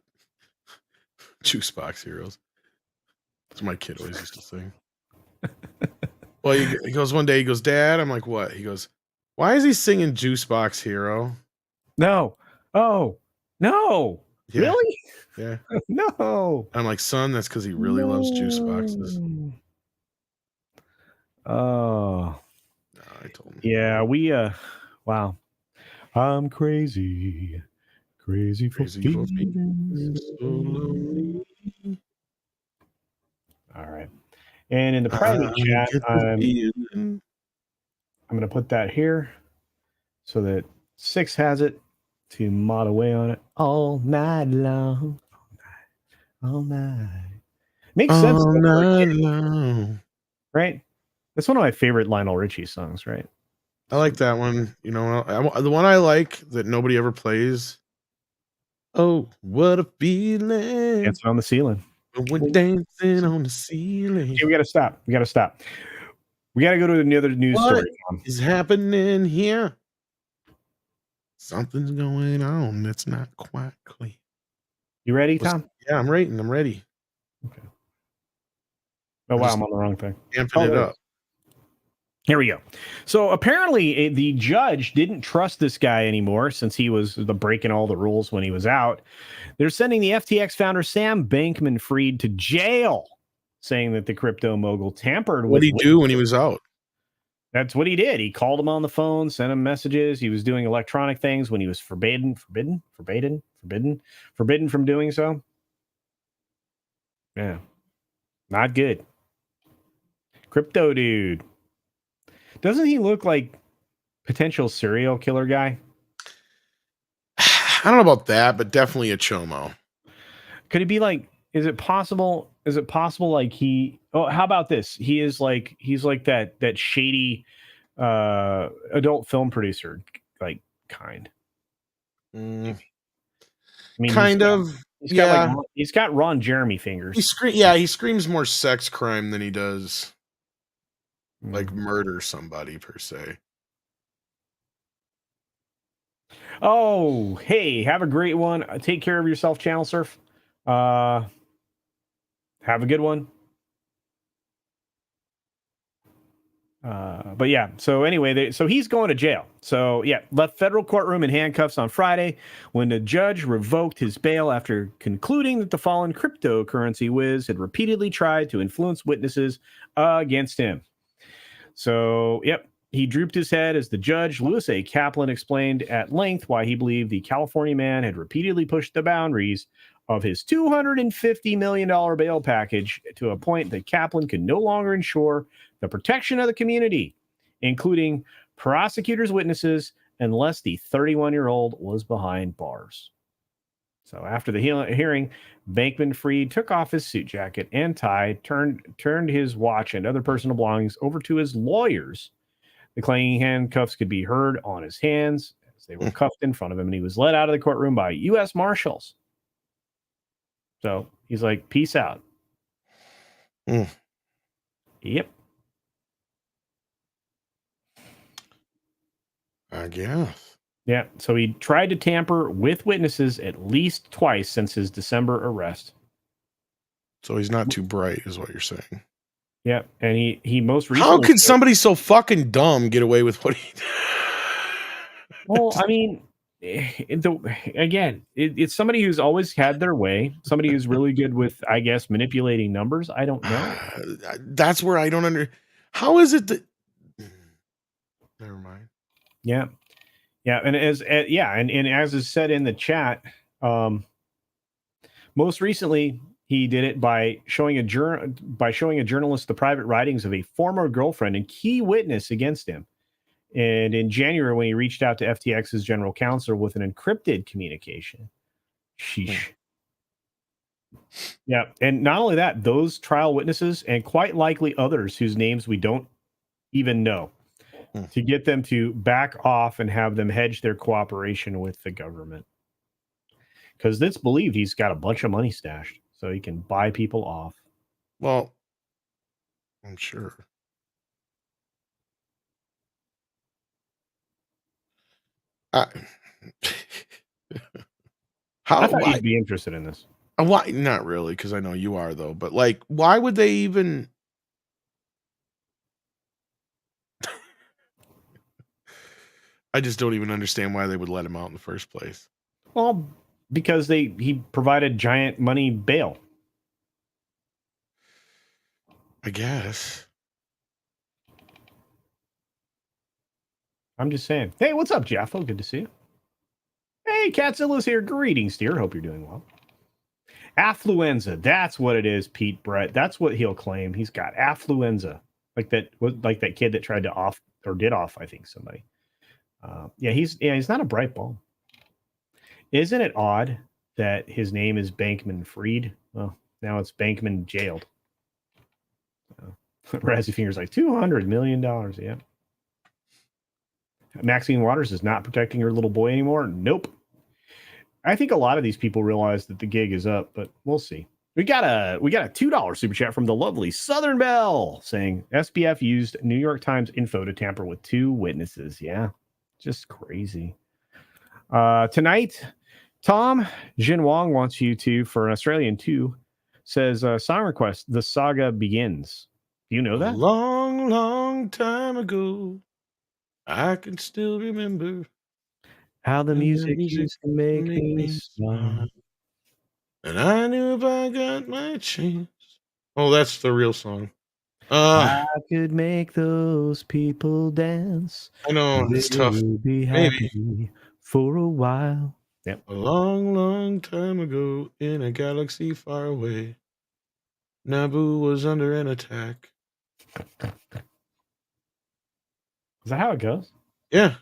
juice box heroes. That's what my kid always used to sing. Well, he goes one day, he goes, Dad, I'm like, what? He goes, why is he singing Juice Box Hero?
No. Oh, no.
Yeah.
Really?
Yeah.
No.
I'm like, son, that's because he really loves juice boxes.
Oh.
No, I told him.
Yeah, wow. I'm crazy for feeling
so lonely.
All right. And in the private chat, I'm going to put that here so that 6 has it to mod away on it all night long. All night. Makes sense.
All night long.
Right? That's one of my favorite Lionel Richie songs, right?
I like that one. You know, the one I like that nobody ever plays. Oh, what a feeling.
Dancing on the ceiling.
We're dancing on the ceiling.
Okay, we got to stop. We got to go to another news story.
What is happening here? Something's going on that's not quite clear.
You ready, Tom?
Yeah, I'm ready.
Okay. Oh, wow, I'm on the wrong thing.
Amping it up.
Here we go. So apparently the judge didn't trust this guy anymore since he was breaking all the rules when he was out. They're sending the FTX founder Sam Bankman-Fried to jail, saying that the crypto mogul tampered with...
What did he do when he was out?
That's what he did. He called him on the phone, sent him messages. He was doing electronic things when he was forbidden from doing so. Yeah. Not good. Crypto dude. Doesn't he look like potential serial killer guy?
I don't know about that, but definitely a chomo.
Could it be like, is it possible like how about this? He's like that shady adult film producer like kind.
Mm,
I mean,
kind of. Yeah.
he's got Ron Jeremy fingers.
He screams more sex crime than he does like
Mm.
murder somebody per se.
Oh, hey, have a great one. Take care of yourself, Channel Surf. Have a good one. But yeah, so anyway, so he's going to jail. So yeah, left federal courtroom in handcuffs on Friday when the judge revoked his bail after concluding that the fallen cryptocurrency whiz had repeatedly tried to influence witnesses against him. So, yep, he drooped his head as the judge, Louis A. Kaplan, explained at length why he believed the California man had repeatedly pushed the boundaries of his $250 million bail package to a point that Kaplan could no longer ensure the protection of the community, including prosecutors' witnesses, unless the 31-year-old was behind bars. So after the hearing, Bankman-Fried took off his suit jacket and tie, turned his watch and other personal belongings over to his lawyers. The clanging handcuffs could be heard on his hands as they were cuffed in front of him, and he was led out of the courtroom by U.S. Marshals. So he's like, peace out. Yep.
I guess.
Yeah. So he tried to tamper with witnesses at least twice since his December arrest.
So he's not too bright, is what you're saying.
Yeah. And he most recently.
How could somebody so fucking dumb get away with what he did?
Well, I mean, it's somebody who's always had their way, somebody who's really good with, I guess, manipulating numbers. I don't know.
That's where I don't how is it that never mind.
Yeah. And as is said in the chat, most recently he did it by showing a journalist the private writings of a former girlfriend and key witness against him. And in January, when he reached out to FTX's general counsel with an encrypted communication. Sheesh. Yeah. And not only that, those trial witnesses and quite likely others whose names we don't even know, to get them to back off and have them hedge their cooperation with the government. Because it's believed he's got a bunch of money stashed so he can buy people off.
Well, I'm sure.
I thought you'd be interested in this.
Why? Not really, because I know you are, though. But like, why would they even? I just don't even understand why they would let him out in the first place.
Well, because he provided giant money bail.
I guess.
I'm just saying. Hey, what's up, Jaffo? Good to see you. Hey, Catzilla's here. Greetings, dear. Hope you're doing well. Affluenza. That's what it is, Pete Brett. That's what he'll claim. He's got affluenza. Like that kid that tried to did off, I think, somebody. He's not a bright bulb. Isn't it odd that his name is Bankman-Fried? Well, now it's Bankman jailed. Razzie Fingers like $200 million. Yeah. Maxine Waters is not protecting her little boy anymore. Nope. I think a lot of these people realize that the gig is up, but we'll see. We got a $2 super chat from the lovely Southern Belle saying SBF used New York Times info to tamper with 2 witnesses. Yeah, just crazy. Tonight, Tom Jin Wong wants you to, for an Australian 2, says song request, The Saga Begins. Do you know that?
A long, long time ago, I can still remember
how the music used to make me smile.
And I knew if I got my chance. Oh, that's the real song.
I could make those people dance.
I know, it's tough.
Be happy for a while. Yep.
A long, long time ago in a galaxy far away. Naboo was under an attack.
Is that how it goes?
Yeah.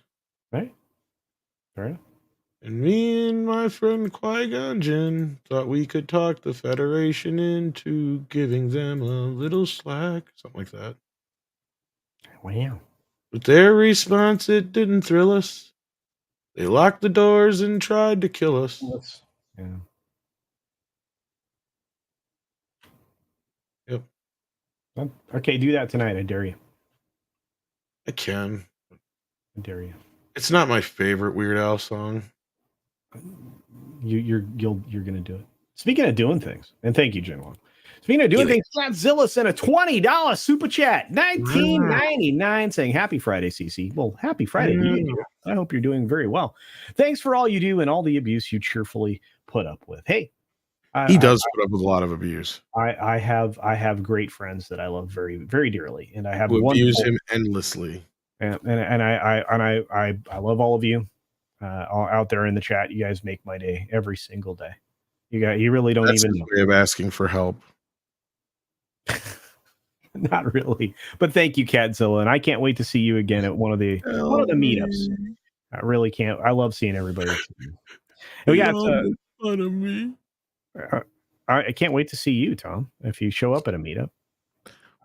Right? Fair enough.
And me and my friend Qui-Gon Jinn thought we could talk the Federation into giving them a little slack. Something like that.
Wow.
But their response, it didn't thrill us. They locked the doors and tried to kill us.
Yeah.
Yep.
Okay, do that tonight. I dare you.
I can.
I dare you.
It's not my favorite Weird Al song.
You're gonna do it. Speaking of doing things, and thank you, Jinwon. Speaking of doing things, Godzilla sent a $20 super chat, $19.99, saying happy Friday, CC. Well, happy Friday to you. Dear. I hope you're doing very well. Thanks for all you do and all the abuse you cheerfully put up with. Hey,
he does put up with a lot of abuse.
I have great friends that I love very, very dearly, and I have
who abuse him endlessly.
And I love all of you out there in the chat. You guys make my day every single day. You really don't
That's
even
his way of asking for help.
Not really, but thank you, Catzilla, and I can't wait to see you again at one of the meetups. I really can't. I love seeing everybody. And we got
fun of me.
I can't wait to see you, Tom, if you show up at a meetup.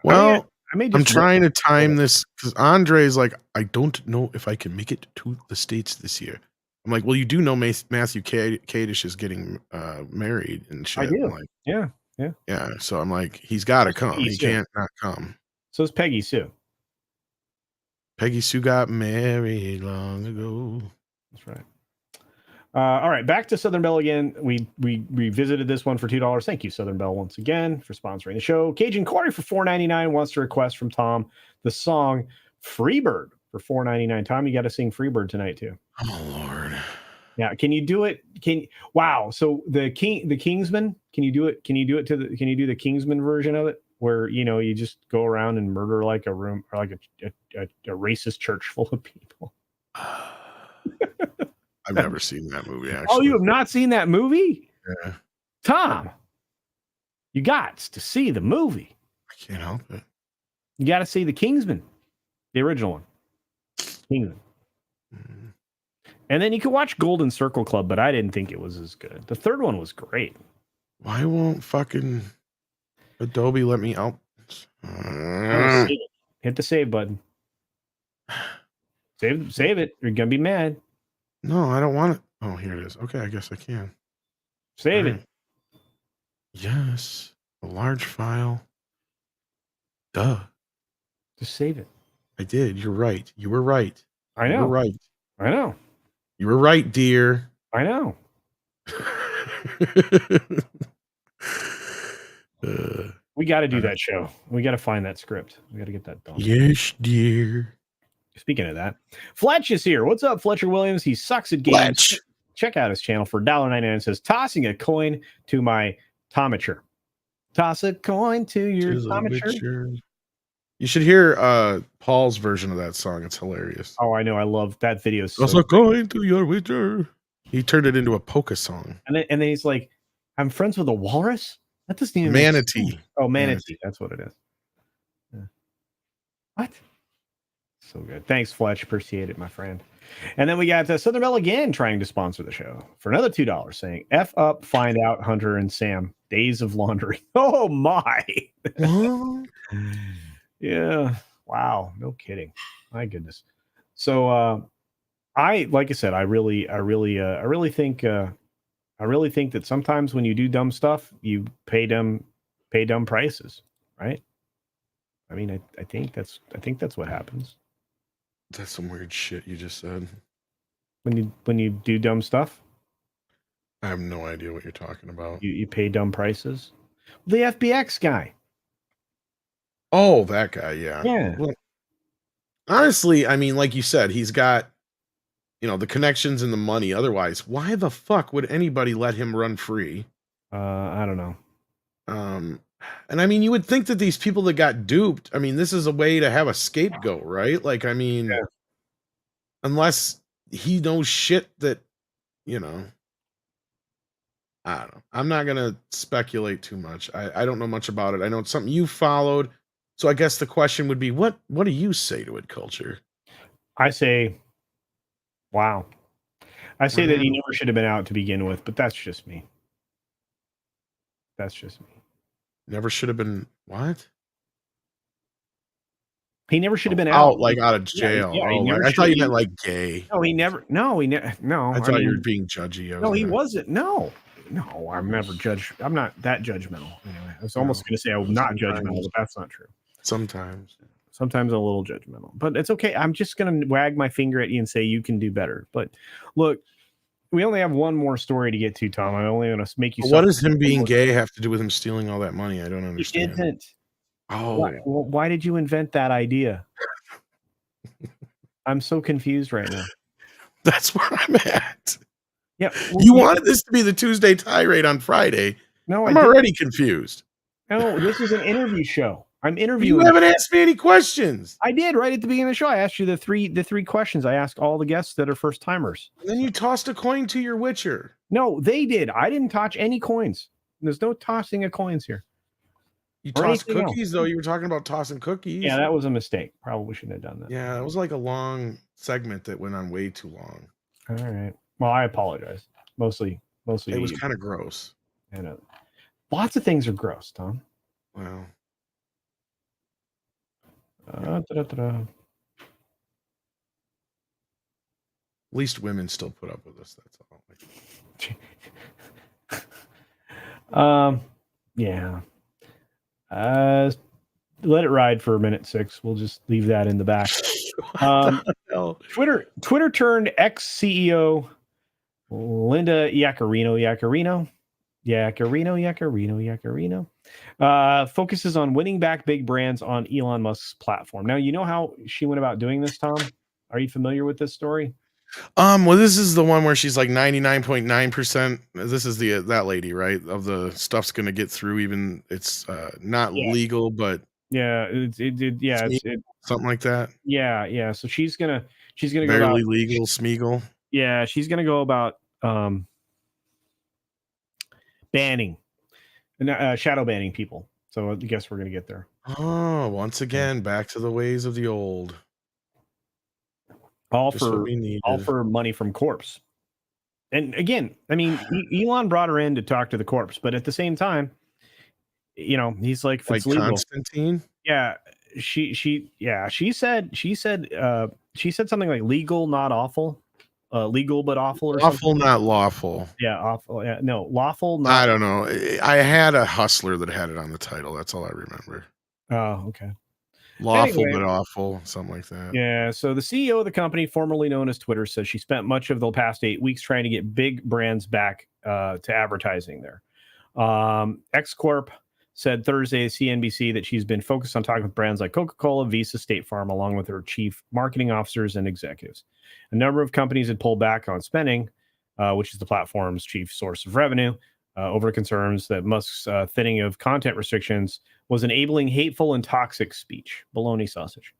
Well, I'm trying to time this because Andre's like, I don't know if I can make it to the States this year. I'm like, well, you do know Matthew Kadish is getting married and shit.
I do.
Like,
yeah.
So I'm like, he's got to come. He can't not come.
So is Peggy Sue.
Peggy Sue got married long ago.
That's right. All right, back to Southern Belle again. We revisited this one for $2. Thank you, Southern Belle, once again for sponsoring the show. Cajun Corey for $4.99 wants to request from Tom the song "Freebird" for $4.99. Tom, you got to sing "Freebird" tonight too.
Oh Lord.
Yeah, can you do it? Wow. So the Kingsman, can you do it? Can you do the Kingsman version of it, where you just go around and murder like a room or like a racist church full of people?
I've never seen that movie, actually.
Oh, you have not seen that movie?
Yeah.
Tom, you got to see the movie.
I can't help it.
You got to see the Kingsman, the original one. Kingsman.
Mm-hmm.
And then you can watch Golden Circle Club, but I didn't think it was as good. The third one was great.
Why won't fucking Adobe let me out?
Hit the save button. Save it. You're going to be mad.
No, I don't want it. Oh, here it is. Okay, I guess I can.
Save it.
Yes. A large file. Duh.
Just save it.
I did. You're right. You were right.
I know.
You were right.
I know.
You were right, dear.
I know. We got to do that show. We got to find that script. We got to get that done.
Yes, dear.
Speaking of that, Fletch is here. What's up, Fletcher Williams? He sucks at games.
Fletch.
Check out his channel for $1.99. Says, tossing a coin to my tomature. Toss a coin to your tomature.
You should hear Paul's version of that song. It's hilarious.
Oh, I know. I love that video.
Toss a coin to your witcher. He turned it into a polka song.
And then he's like, I'm friends with a walrus? That doesn't even
Manatee.
Oh, manatee. That's what it is. Yeah. What? So good. Thanks, Fletch. Appreciate it, my friend. And then we got Southern Belle again trying to sponsor the show for another $2, saying, F up, find out, Hunter and Sam. Days of laundry. Oh, my. Yeah. Wow. No kidding. My goodness. So, like I said, I really think that sometimes when you do dumb stuff, you pay dumb prices, right? I mean, I think that's what happens.
That's some weird shit you just said.
When you do dumb stuff,
I have no idea what you're talking about.
You pay dumb prices. The FBX guy.
Oh, that guy, yeah.
Yeah.
Well, honestly, I mean, like you said, he's got, the connections and the money. Otherwise, why the fuck would anybody let him run free?
I don't know.
And I mean, you would think that these people that got duped, I mean, this is a way to have a scapegoat, right? Like, I mean, unless he knows shit that, I don't know. I'm not gonna speculate too much. I don't know much about it. I know it's something you followed. So I guess the question would be, what do you say to it, Culture?
I say, wow. I say that he
Wow.
never should have been out to begin with, but that's just me. That's just me.
Never should have been what?
He never should have been
Out,
out.
like out of
Yeah,
jail.
yeah, he
Oh,
never
I
should
thought
have.
you meant like gay.
No, he never. No, no.
I
I
thought you were
mean,
being judgy.
no, he wasn't. No, no. I'm never judged. I'm not that judgmental. Anyway, I was almost going to say I'm not judgmental, but that's not true.
Sometimes
I'm a little judgmental, but it's okay. I'm just going to wag my finger at you and say you can do better. But look, we only have one more story to get to, Tom. I only want to make you.
What does him being gay have to do with him stealing all that money? I don't understand.
It isn't.
Oh,
why did you invent that idea? I'm so confused right now.
That's where I'm at.
Yeah,
you wanted this to be the Tuesday tirade on Friday.
No,
I'm already confused.
No, this is an interview show. I'm interviewing.
You haven't asked me any questions.
I did right at the beginning of the show. I asked you the three questions. I asked all the guests that are first timers.
And then you tossed a coin to your Witcher.
No, they did. I didn't touch any coins. There's no tossing of coins here.
You tossed cookies, though. You were talking about tossing cookies.
Yeah, that was a mistake. Probably shouldn't have done that.
Yeah, it was like a long segment that went on way too long.
All right. Well, I apologize. Mostly.
It was kind of gross.
I know. Lots of things are gross, Tom.
Well.
At
least women still put up with us. That's
all. Yeah. Let it ride for a minute 6. We'll just leave that in the back. Twitter turned ex-CEO Linda Yaccarino focuses on winning back big brands on Elon Musk's platform. Now, you know how she went about doing this, Tom? Are you familiar with this story?
Well, this is the one where she's like 99.9%. This is that lady, right? Of the stuff's going to get through, even it's not legal, but
yeah, it's
something like that.
Yeah. So she's gonna
barely
go about,
legal Smeagol.
Yeah, she's gonna go about banning, shadow banning people. So I guess we're gonna get there.
Oh, once again, back to the ways of the old.
All for money from corpse. And again, I mean, Elon brought her in to talk to the corpse, but at the same time, you know, he's like, if it's legal.
Constantine.
Yeah, she said something like legal, not awful. Legal but awful, or
awful,
something.
Not lawful.
Yeah, awful. Yeah, no, lawful. Not...
I don't know. I had a hustler that had it on the title. That's all I remember.
Oh, okay.
Lawful but awful, something like that.
Yeah. So the CEO of the company, formerly known as Twitter, says she spent much of the past 8 weeks trying to get big brands back to advertising there. X Corp said Thursday at CNBC that she's been focused on talking with brands like Coca-Cola, Visa, State Farm, along with her chief marketing officers and executives. A number of companies had pulled back on spending, which is the platform's chief source of revenue, over concerns that Musk's thinning of content restrictions was enabling hateful and toxic speech. Bologna sausage.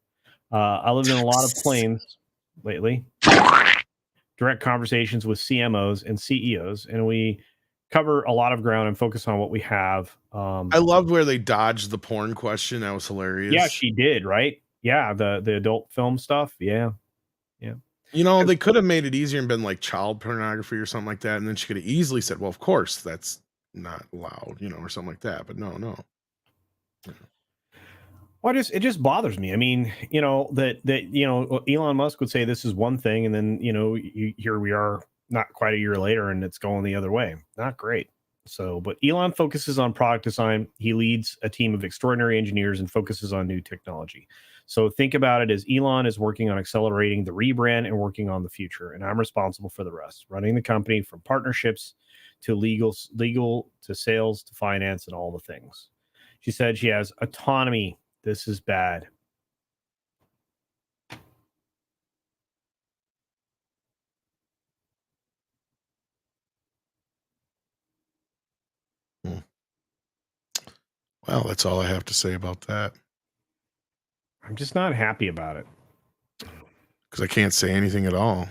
I lived in a lot of planes lately, direct conversations with CMOs and CEOs, and we cover a lot of ground and focus on what we have.
I loved where they dodged the porn question. That was hilarious.
Yeah, she did, right? Yeah, the adult film stuff. Yeah.
You know, they could have made it easier and been like child pornography or something like that, and then she could have easily said, well, of course, that's not allowed, you know, or something like that. But no.
Well, it just bothers me. I mean, you know, that you know, Elon Musk would say this is one thing, and then, you know, here we are not quite a year later, and it's going the other way. Not great. So, but Elon focuses on product design. He leads a team of extraordinary engineers and focuses on new technology. So think about it as Elon is working on accelerating the rebrand and working on the future. And I'm responsible for the rest, running the company from partnerships to legal to sales to finance and all the things. She said she has autonomy. This is bad.
Well, that's all I have to say about that.
I'm just not happy about it.
Because I can't say anything at all.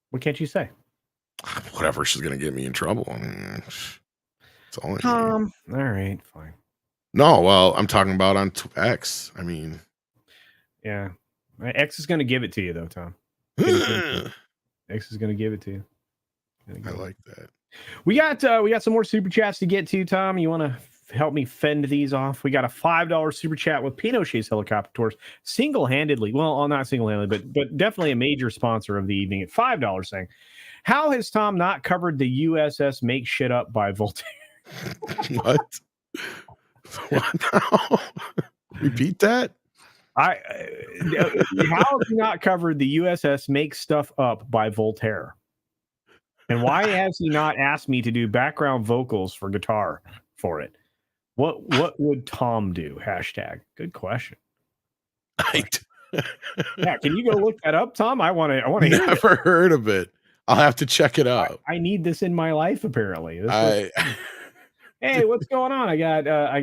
What can't you say?
Whatever, she's gonna get me in trouble. I mean, that's all I need.
Tom. All right, fine.
No, well, I'm talking about on X. I mean,
Yeah, my ex is going to give it to you though, Tom.
I
X is going to give it to you.
like that.
We got some more super chats to get to, Tom. You want to help me fend these off? We got a $5 super chat with Pinochet's Helicopter Tours, single-handedly. Well, not single-handedly, but definitely a major sponsor of the evening at $5, saying, "How has Tom not covered the USS Make Shit Up by Voltaire?"
What? What now? Repeat that.
How have you not covered the USS Make Stuff Up by Voltaire? And why has he not asked me to do background vocals for guitar for it? What would Tom do? Hashtag. Good question. Yeah, can you go look that up, Tom? I want to hear it.
Never heard of it. I'll have to check it out.
I need this in my life. Apparently, hey, what's going on? I got a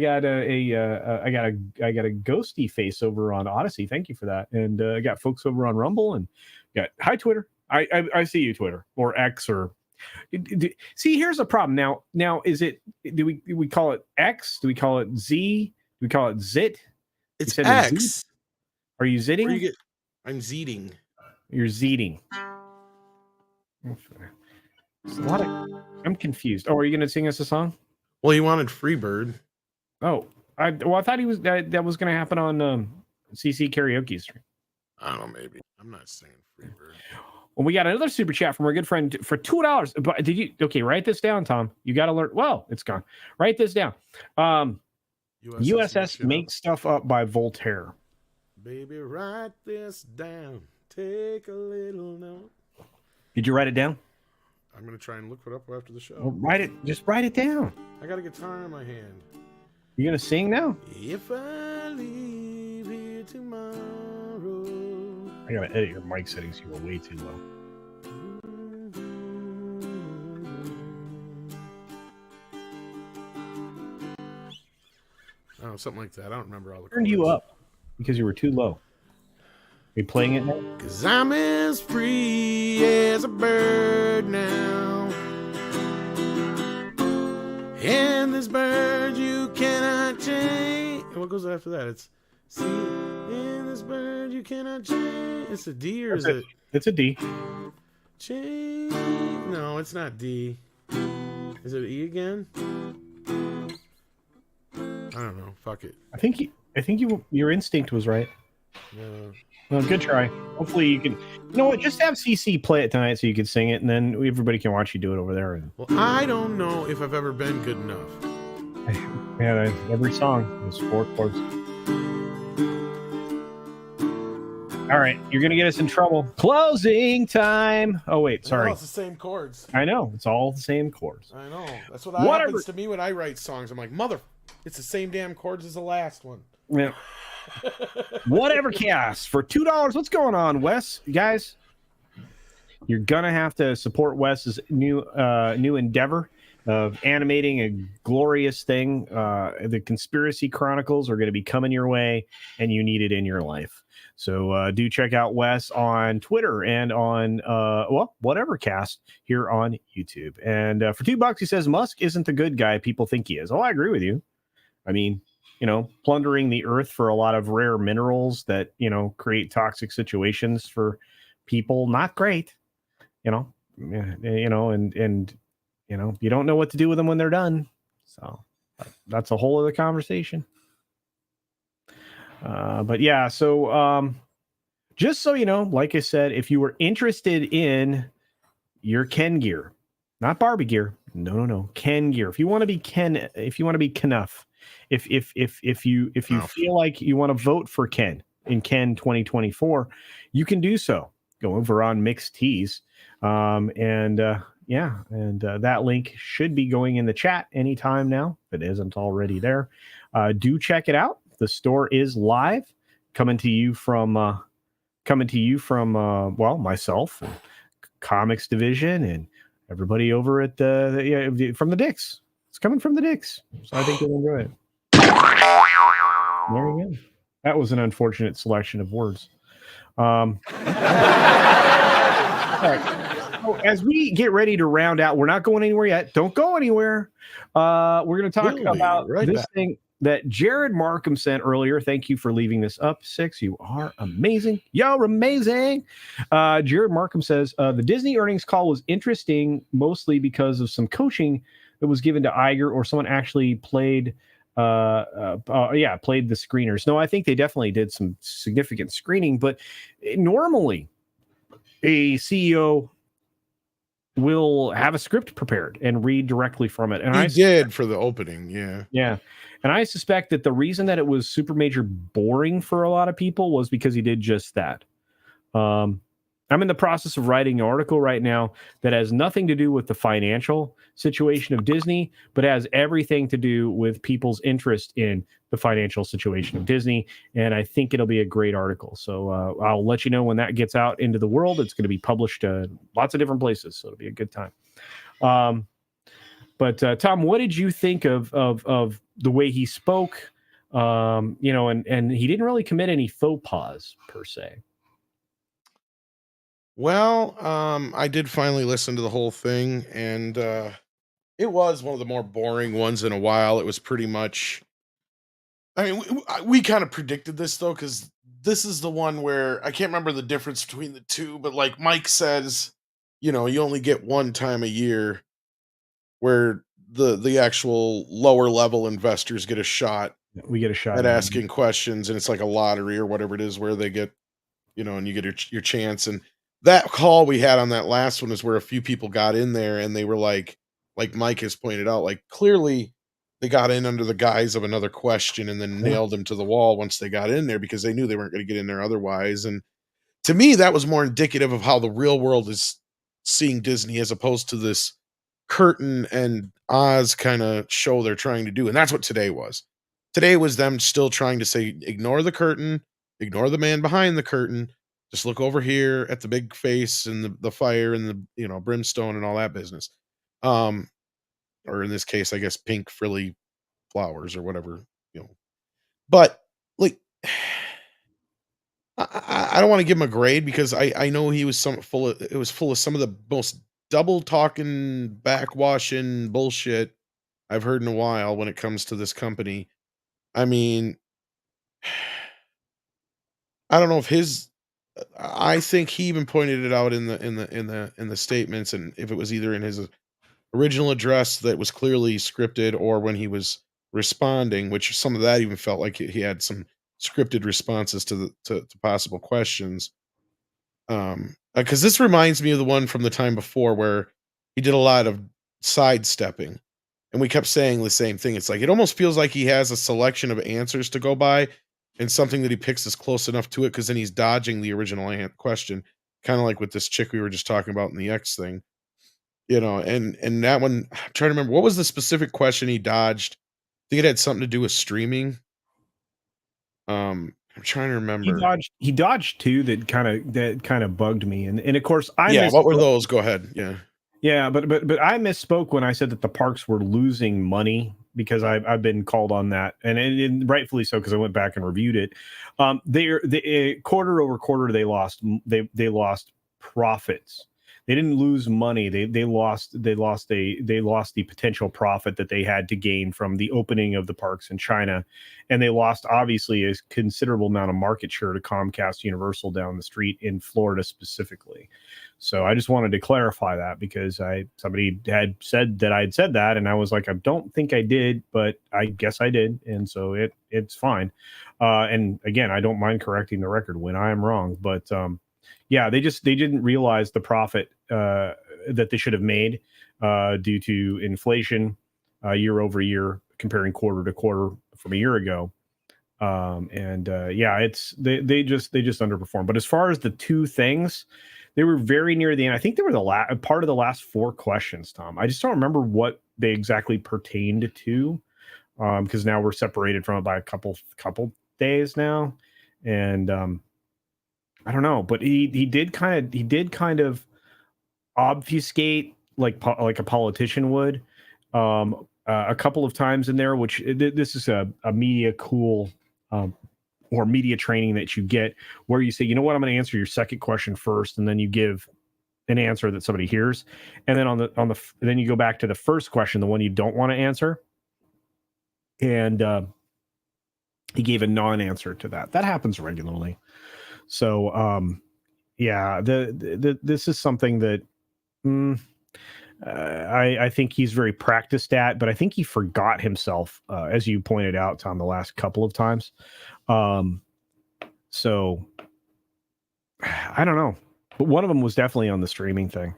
ghosty face over on Odyssey. Thank you for that. And I got folks over on Rumble and got hi Twitter. I see you, Twitter or X or. See, here's a problem. Now, is it? Do we call it X? Do we call it Z? Do we call it Zit?
It's X.
Are you zitting?
I'm zeeting.
You're zeeting. It's a lot of. I'm confused. Oh, are you going to sing us a song?
Well, he wanted Freebird.
Oh, I thought he was that was going to happen on CC Karaoke stream.
I don't know, maybe. I'm not singing Freebird.
Well, we got another super chat from our good friend for $2. But did you? Okay, write this down, Tom. You got to learn. Well, it's gone. Write this down. USS Make Stuff Up by Voltaire.
Baby, write this down. Take a little note.
Did you write it down?
I'm gonna try and look it up after the show.
Well, just write it down.
I got a guitar in my hand.
You gonna sing now?
If I leave here tomorrow.
I gotta edit your mic settings. You were way too low.
Oh, something like that. I don't remember all the.
Turned you up because you were too low. Are you playing it now?
'Cause I'm as free as a bird now. And this bird you cannot change. What goes after that? It's see. And this bird you cannot change. It's a D or is it?
It's a D.
Change. No, it's not D. Is it E again? I don't know. Fuck it.
I think your instinct was right.
No.
Well, good try. Hopefully you can. You know what? Just have CC play it tonight so you can sing it, and then everybody can watch you do it over there.
Well, I don't know if I've ever been good enough.
Yeah, every song is 4 chords. All right, you're gonna get us in trouble. Closing time. Oh wait, sorry.
No, it's the same chords.
I know it's all the same chords.
I know. That's what happens to me when I write songs. I'm like, it's the same damn chords as the last one.
Yeah. Whatever cast for $2. What's going on, Wes? Guys, you're gonna have to support Wes's new endeavor of animating a glorious thing. The Conspiracy Chronicles are going to be coming your way, and you need it in your life. So do check out Wes on Twitter and on whatever cast here on YouTube. And for $2, he says Musk isn't the good guy people think he is. Oh, I agree with you. I mean, plundering the earth for a lot of rare minerals that, create toxic situations for people. Not great, and you don't know what to do with them when they're done. So that's a whole other conversation. But yeah, so just so you know, like I said, if you were interested in your Ken gear, not Barbie gear, no, Ken gear. If you want to be Ken, if you want to be Knuff, if you feel like you want to vote for Ken in Ken 2024, you can do so. Go over on Mixed Tees, and that link should be going in the chat anytime now. If it isn't already there, do check it out. The store is live, coming to you from myself, and comics division, and everybody over at from the Dicks. It's coming from the Dicks, so I think you'll enjoy it. There you go. That was an unfortunate selection of words. All right. So as we get ready to round out, we're not going anywhere yet. Don't go anywhere. We're going to talk
We'll be
about
right
this
back.
thing that Jared Markham sent earlier. Thank you for leaving this up, Six. You are amazing. You're amazing. Jared Markham says the Disney earnings call was interesting, mostly because of some coaching that was given to Iger, or someone actually played played the screeners. No, I think they definitely did some significant screening, but normally a CEO will have a script prepared and read directly from it. And
He did for the opening, yeah.
Yeah. And I suspect that the reason that it was super major boring for a lot of people was because he did just that. I'm in the process of writing an article right now that has nothing to do with the financial situation of Disney, but has everything to do with people's interest in the financial situation of Disney. And I think it'll be a great article. So I'll let you know when that gets out into the world. It's going to be published lots of different places. So it'll be a good time. But Tom, what did you think of the way he spoke? And he didn't really commit any faux pas per se.
Well, I did finally listen to the whole thing, and it was one of the more boring ones in a while. It was pretty much. I mean, we kind of predicted this though, because this is the one where I can't remember the difference between the two, but like Mike says, you only get one time a year where the actual lower level investors get a shot
We get a shot
at
at
asking questions, and it's like a lottery or whatever it is where they get, and you get your chance. And that call we had on that last one is where a few people got in there and they were like Mike has pointed out, like clearly they got in under the guise of another question and then nailed him to the wall once they got in there, because they knew they weren't going to get in there otherwise. And to me, that was more indicative of how the real world is seeing Disney, as opposed to this curtain and Oz kind of show they're trying to do. And that's what today was. Today was them still trying to say, ignore the curtain, ignore the man behind the curtain. Just look over here at the big face and the fire and the brimstone and all that business. Or in this case, I guess pink frilly flowers or whatever. But like, I don't want to give him a grade, because I know he was full of some of the most double talking, backwashing bullshit I've heard in a while when it comes to this company. I mean, I don't know if I think he even pointed it out in the statements, and if it was either in his original address that was clearly scripted, or when he was responding, which some of that even felt like he had some scripted responses to possible questions. Because this reminds me of the one from the time before where he did a lot of sidestepping, and we kept saying the same thing. It's like it almost feels like he has a selection of answers to go by, and something that he picks is close enough to it, because then he's dodging the original question, kind of like with this chick we were just talking about in the X thing. And that one, I'm trying to remember what was the specific question he dodged. I think it had something to do with streaming. I'm trying to remember.
He dodged two that kind of bugged me, and of course
what were those? Go ahead.
Yeah, but I misspoke when I said that the parks were losing money, because I've been called on that, and rightfully so, because I went back and reviewed it. They quarter over quarter they lost profits. They didn't lose money. They lost the potential profit that they had to gain from the opening of the parks in China, and they lost obviously a considerable amount of market share to Comcast Universal down the street in Florida specifically. So I just wanted to clarify that, because somebody had said that I had said that, and I was like, I don't think I did, but I guess I did, and so it's fine. And again, I don't mind correcting the record when I am wrong, but yeah, they didn't realize the profit that they should have made due to inflation year over year, comparing quarter to quarter from a year ago. They just underperformed. But as far as the two things, they were very near the end. I think they were part of the last four questions, Tom. I just don't remember what they exactly pertained to, because now we're separated from it by a couple days now, and I don't know. But he did kind of obfuscate like a politician would a couple of times in there, which this is a media cool or media training that you get, where you say, you know what, I'm going to answer your second question first, and then you give an answer that somebody hears, and then then you go back to the first question, the one you don't want to answer, and he gave a non-answer to that. That happens regularly. So yeah, this is something that I think he's very practiced at, but I think he forgot himself, as you pointed out, Tom, the last couple of times. So I don't know, but one of them was definitely on the streaming thing.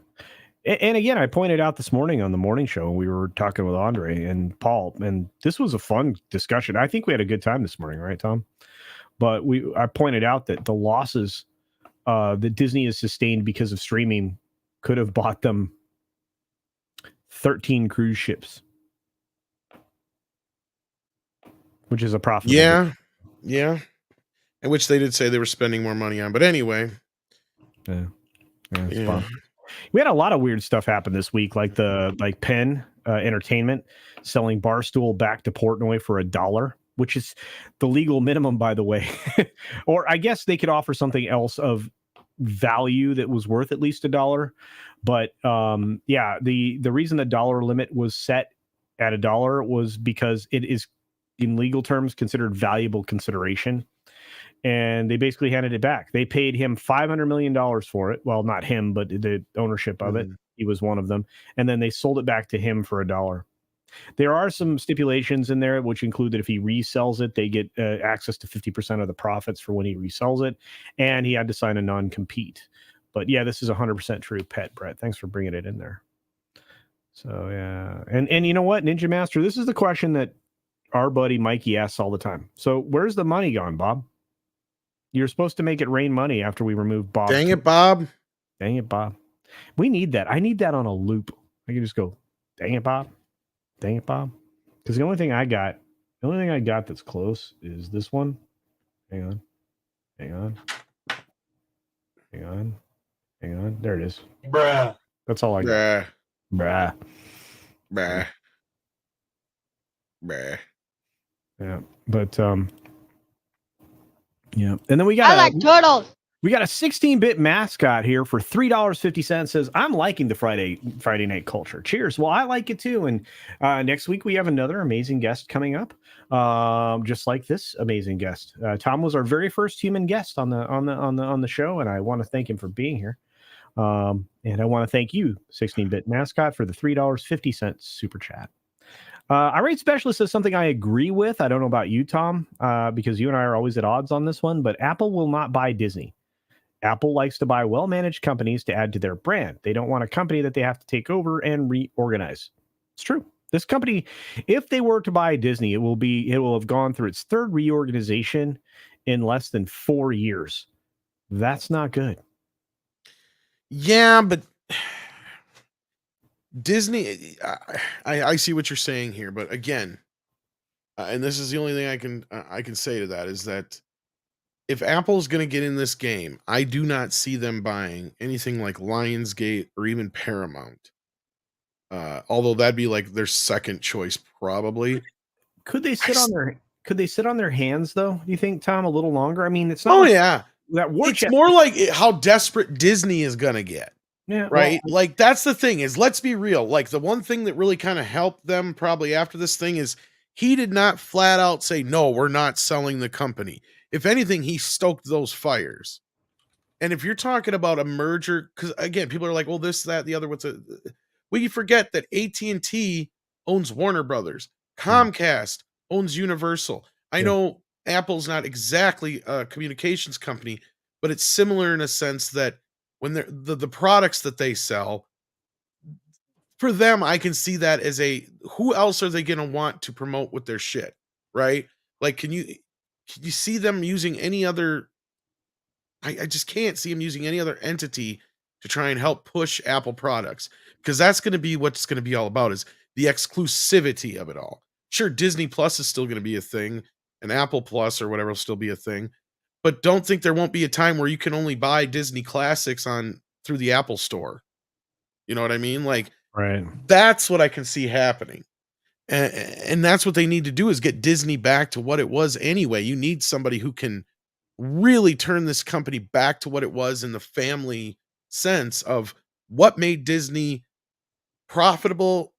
And again, I pointed out this morning on the morning show, we were talking with Andre and Paul, and this was a fun discussion. I think we had a good time this morning, right, Tom? But I pointed out that the losses that Disney has sustained because of streaming could have bought them 13 cruise ships, which is a profitable.
Yeah. And which they did say they were spending more money on. But anyway.
Yeah, it's fun. We had a lot of weird stuff happen this week, like Penn Entertainment selling Barstool back to Portnoy for $1, which is the legal minimum, by the way. Or I guess they could offer something else of value that was worth at least $1. But yeah, the reason the dollar limit was set at $1 was because it is, in legal terms, considered valuable consideration. And they basically handed it back. They paid him $500 million for it. Well, not him, but the ownership of it. He was one of them. And then they sold it back to him for $1. There are some stipulations in there, which include that if he resells it, they get access to 50% of the profits for when he resells it. And he had to sign a non-compete. But yeah, this is 100% true, Pet Brett. Thanks for bringing it in there. So yeah. And you know what, Ninja Master, this is the question that our buddy Mikey asks all the time. So where's the money gone, Bob? You're supposed to make it rain money after we remove Bob.
Dang it, Bob.
Dang it, Bob. We need that. I need that on a loop. I can just go, dang it, Bob. Dang it, Bob. Because the only thing I got that's close is this one. Hang on. There it is.
Bruh.
That's all I got. Bruh. Yeah. But yeah. And then we got
I like turtles.
We got a 16-bit mascot here for $3.50. Says, I'm liking the Friday night culture. Cheers. Well, I like it too. And next week we have another amazing guest coming up, just like this amazing guest. Tom was our very first human guest on the show, and I want to thank him for being here. And I want to thank you, 16-bit mascot, for the $3.50 super chat. Irate Specialist says something I agree with. I don't know about you, Tom, because you and I are always at odds on this one, but Apple will not buy Disney. Apple likes to buy well-managed companies to add to their brand. They don't want a company that they have to take over and reorganize. It's true. This company, if they were to buy Disney, it will have gone through its third reorganization in less than 4 years. That's not good.
Yeah, but Disney, I see what you're saying here, but again, and this is the only thing I can say to that, is that if Apple's going to get in this game, I do not see them buying anything like Lionsgate or even Paramount. Although that'd be like their second choice, probably.
Could they sit on their hands though? Do you think, Tom, a little longer? I mean, it's not.
Oh yeah,
it's
more like how desperate Disney is going to get.
Yeah,
right.
Well,
like that's the thing is, let's be real. Like the one thing that really kind of helped them probably after this thing is he did not flat out say, no, we're not selling the company. If anything, he stoked those fires. And if you're talking about a merger, because again, people are like, well, this, that, the other, well, you forget that AT&T owns Warner Brothers. Comcast owns Universal. I know Apple's not exactly a communications company, but it's similar in a sense that when they're the products that they sell, for them, I can see that as who else are they going to want to promote with their shit, right? Like, can you see them using any other? I just can't see them using any other entity to try and help push Apple products, because that's going to be what's going to be all about, is the exclusivity of it all. Sure, Disney Plus is still going to be a thing, and Apple Plus or whatever will still be a thing. But don't think there won't be a time where you can only buy Disney classics through the Apple Store. You know what I mean? Like,
right.
That's what I can see happening. And that's what they need to do, is get Disney back to what it was anyway. You need somebody who can really turn this company back to what it was in the family sense of what made Disney profitable,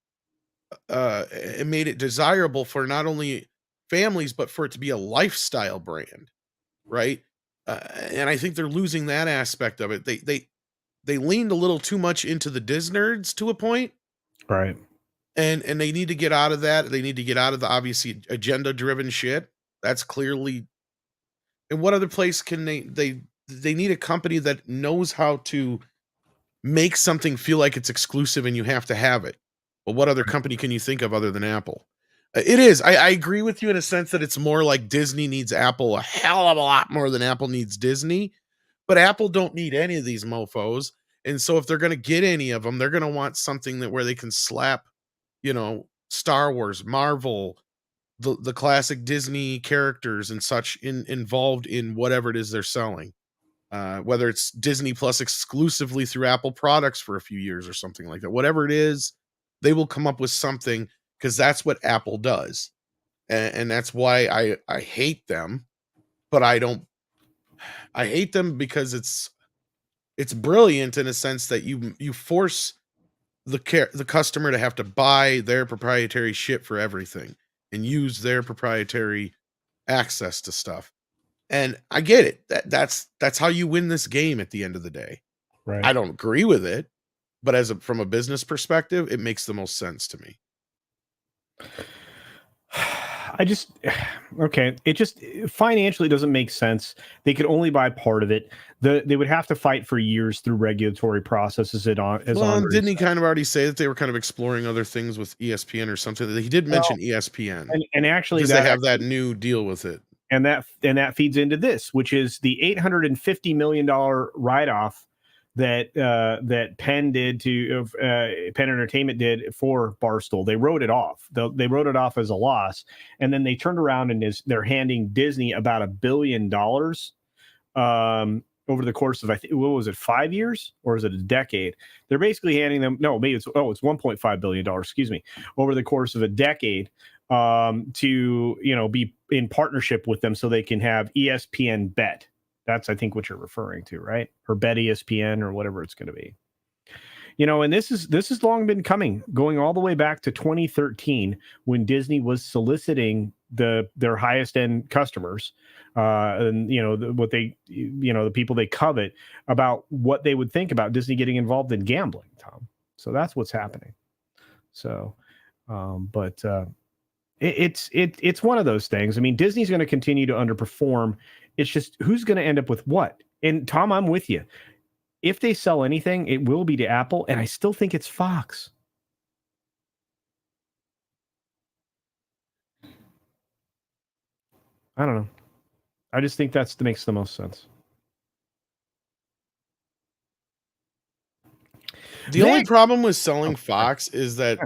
it made it desirable for not only families, but for it to be a lifestyle brand, right? And I think they're losing that aspect of it. They leaned a little too much into the Disnerds to a point,
Right.
and they need to get out of that. They need to get out of the obviously agenda driven shit. That's clearly. And what other place can they need a company that knows how to make something feel like it's exclusive and you have to have it. Well, what other company can you think of other than Apple? It is. I agree with you in a sense that it's more like Disney needs Apple a hell of a lot more than Apple needs Disney. But Apple don't need any of these mofos. And so if they're going to get any of them, they're going to want something that where they can slap, Star Wars, Marvel, the classic Disney characters and such involved in whatever it is they're selling. Whether it's Disney Plus exclusively through Apple products for a few years or something like that. Whatever it is, they will come up with something because that's what Apple does. And that's why I hate them, but I hate them because it's brilliant in a sense that you force the customer to have to buy their proprietary shit for everything and use their proprietary access to stuff. And I get it. That's how you win this game at the end of the day.
Right.
I don't agree with it, but from a business perspective, it makes the most sense to me.
It just financially doesn't make sense. They could only buy part of it. They would have to fight for years through regulatory processes.
Didn't he kind of already say that they were kind of exploring other things with ESPN or something? He did mention ESPN,
and actually
because they have that new deal with it,
and that feeds into this, which is the $850 million write-off that Penn did Penn Entertainment did for Barstool. They wrote it off. They wrote it off as a loss, and then they turned around and they're handing Disney about $1 billion over the course of, I think, what was it, 5 years or is it a decade? They're basically handing them, no, maybe it's $1.5 billion, excuse me, over the course of a decade to be in partnership with them so they can have ESPN Bet. That's, I think, what you're referring to, right? Or Bet ESPN or whatever it's going to be. And this has long been coming, going all the way back to 2013 when Disney was soliciting their highest end customers, and the people they covet about what they would think about Disney getting involved in gambling, Tom. So that's what's happening. So, it's one of those things. I mean, Disney's going to continue to underperform. It's just who's going to end up with what. And Tom, I'm with you. If they sell anything, it will be to Apple, and I still think it's Fox. I don't know. I just think that makes the most sense.
The only problem with selling Fox is that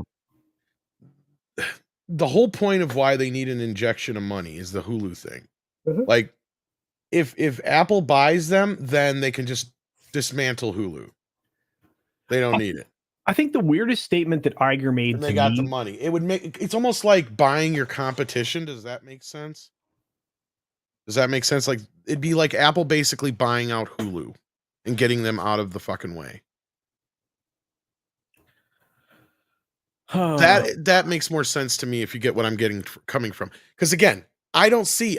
the whole point of why they need an injection of money is the Hulu thing. Mm-hmm. Like, if Apple buys them, then they can just dismantle Hulu. They don't need it. I
think the weirdest statement that Iger made
and they got the money. It's almost like buying your competition. Does that make sense? Like, it'd be like Apple basically buying out Hulu and getting them out of the fucking way. That makes more sense to me if you get what I'm coming from. Because again, I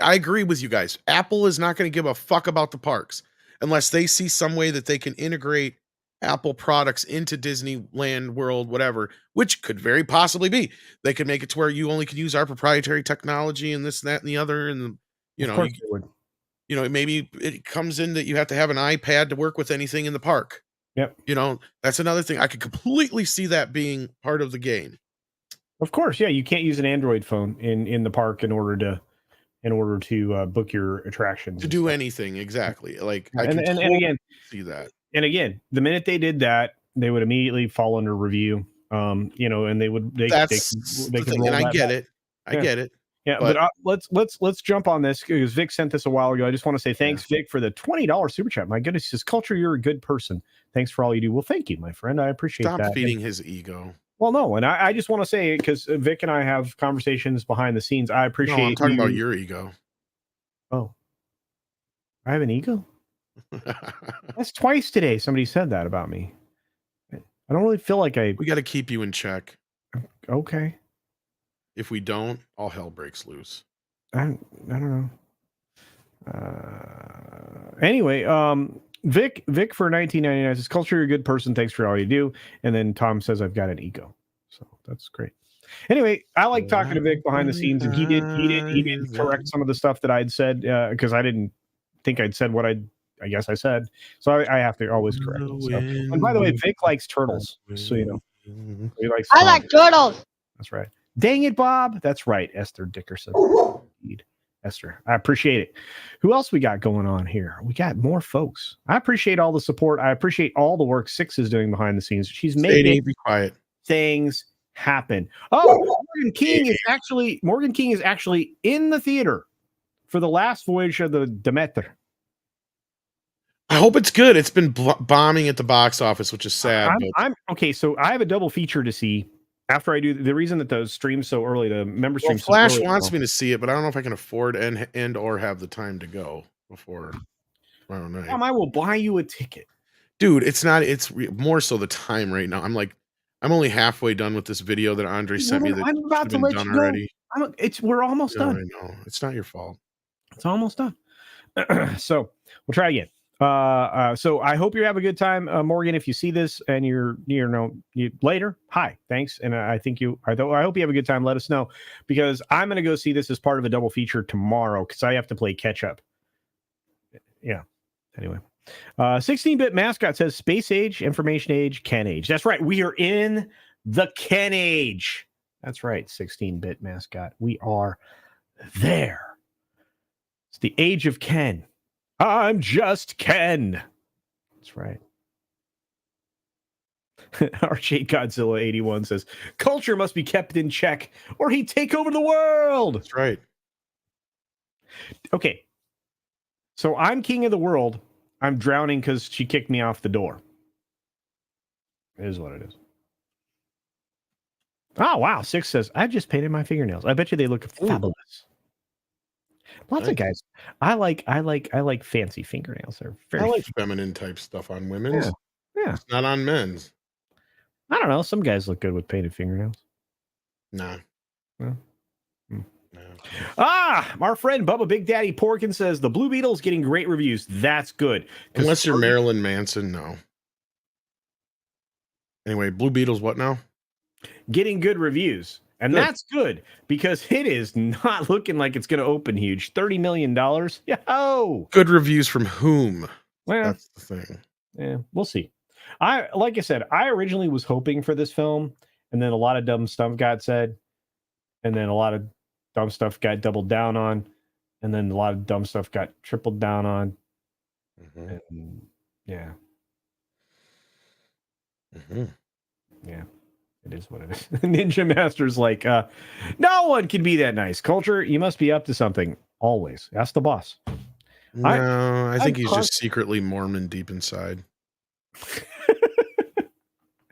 agree with you guys. Apple is not going to give a fuck about the parks unless they see some way that they can integrate Apple products into Disneyland World, whatever, which could very possibly be. They could make it to where you only can use our proprietary technology and this, that, and the other. And, maybe it comes in that you have to have an iPad to work with anything in the park.
Yep.
That's another thing. I could completely see that being part of the game.
Of course. Yeah. You can't use an Android phone in the park in order to book your attractions.
To do anything. Exactly. Like, I
can
again see that.
And again, the minute they did that, they would immediately fall under review. And they could roll
and I
that
get
back.
it. I get it.
Yeah, but let's jump on this because Vic sent this a while ago. I just want to say thanks, Vic, for the $20 super chat. My goodness, he says, Culture, you're a good person. Thanks for all you do. Well, thank you, my friend. I appreciate that.
Stop feeding his ego.
Well, no, and I just want to say, because Vic and I have conversations behind the scenes, I appreciate.
No, I'm talking about your ego.
Oh, I have an ego? That's twice today. Somebody said that about me. I don't really feel like
We got to keep you in check.
Okay.
If we don't, all hell breaks loose.
I don't know. Anyway, Vic for 1999 says, "Culture, you're a good person. Thanks for all you do." And then Tom says, "I've got an ego." So that's great. Anyway, I like talking to Vic behind the scenes, and he did correct some of the stuff that I'd said because I didn't think I'd said what I guess I said. So I have to always correct him. So, and by the way, Vic likes turtles, so you know. He likes
I like turtles.
That's right. Dang it, Bob. That's right, Esther Dickerson. Indeed. Esther, I appreciate it. Who else we got going on here? We got more folks. I appreciate all the support. I appreciate all the work Six is doing behind the scenes. She's making
be quiet.
Things happen. Oh, Morgan King is actually in the theater for the last voyage of the Demeter.
I hope it's good. It's been bombing at the box office, which is sad.
I'm okay. So I have a double feature to see after I do. The reason that those streams so early, the member streams.
Flash wants me to see it, but I don't know if I can afford and or have the time to go before tomorrow night.
I will buy you a ticket,
dude. It's not. It's more so the time right now. I'm only halfway done with this video that Andre sent me. That
I'm about to let you go.
Already.
We're almost done.
I know. It's not your fault.
It's almost done. So we'll try again. So I hope you have a good time, Morgan. If you see this and you're later, hi, thanks, and I hope you have a good time. Let us know because I'm gonna go see this as part of a double feature tomorrow because I have to play catch up. Yeah. Anyway, 16-bit mascot says space age, information age, Ken age. That's right. We are in the Ken age. That's right. 16-bit mascot. We are there. It's the age of Ken. I'm just Ken. That's right. Archie Godzilla 81 says, "Culture must be kept in check or he'd take over the world."
That's right.
Okay. So I'm king of the world. I'm drowning because she kicked me off the door. It is what it is. Oh, wow. Six says, "I've just painted my fingernails. I bet you they look fabulous." Lots of guys. I like fancy fingernails. They're very.
I like feminine type stuff on women's.
Yeah.
It's not on men's.
I don't know. Some guys look good with painted fingernails.
Nah.
No. Our friend Bubba Big Daddy Porkin says the Blue Beetle's getting great reviews. That's good.
Unless you're Marilyn Manson, no. Anyway, Blue Beetle's what now?
Getting good reviews. And that's good because it is not looking like it's going to open huge. $30 million. Yo!
Good reviews from whom?
Well,
that's the thing.
Yeah, we'll see. Like I said, I originally was hoping for this film, and then a lot of dumb stuff got said, and then a lot of dumb stuff got doubled down on, and then a lot of dumb stuff got tripled down on.
Mm-hmm.
And, yeah.
Mm-hmm.
Yeah. It is what it is. Ninja Master's like, no one can be that nice. Culture, you must be up to something. Always. Ask the boss.
No, I think he's just secretly Mormon deep inside.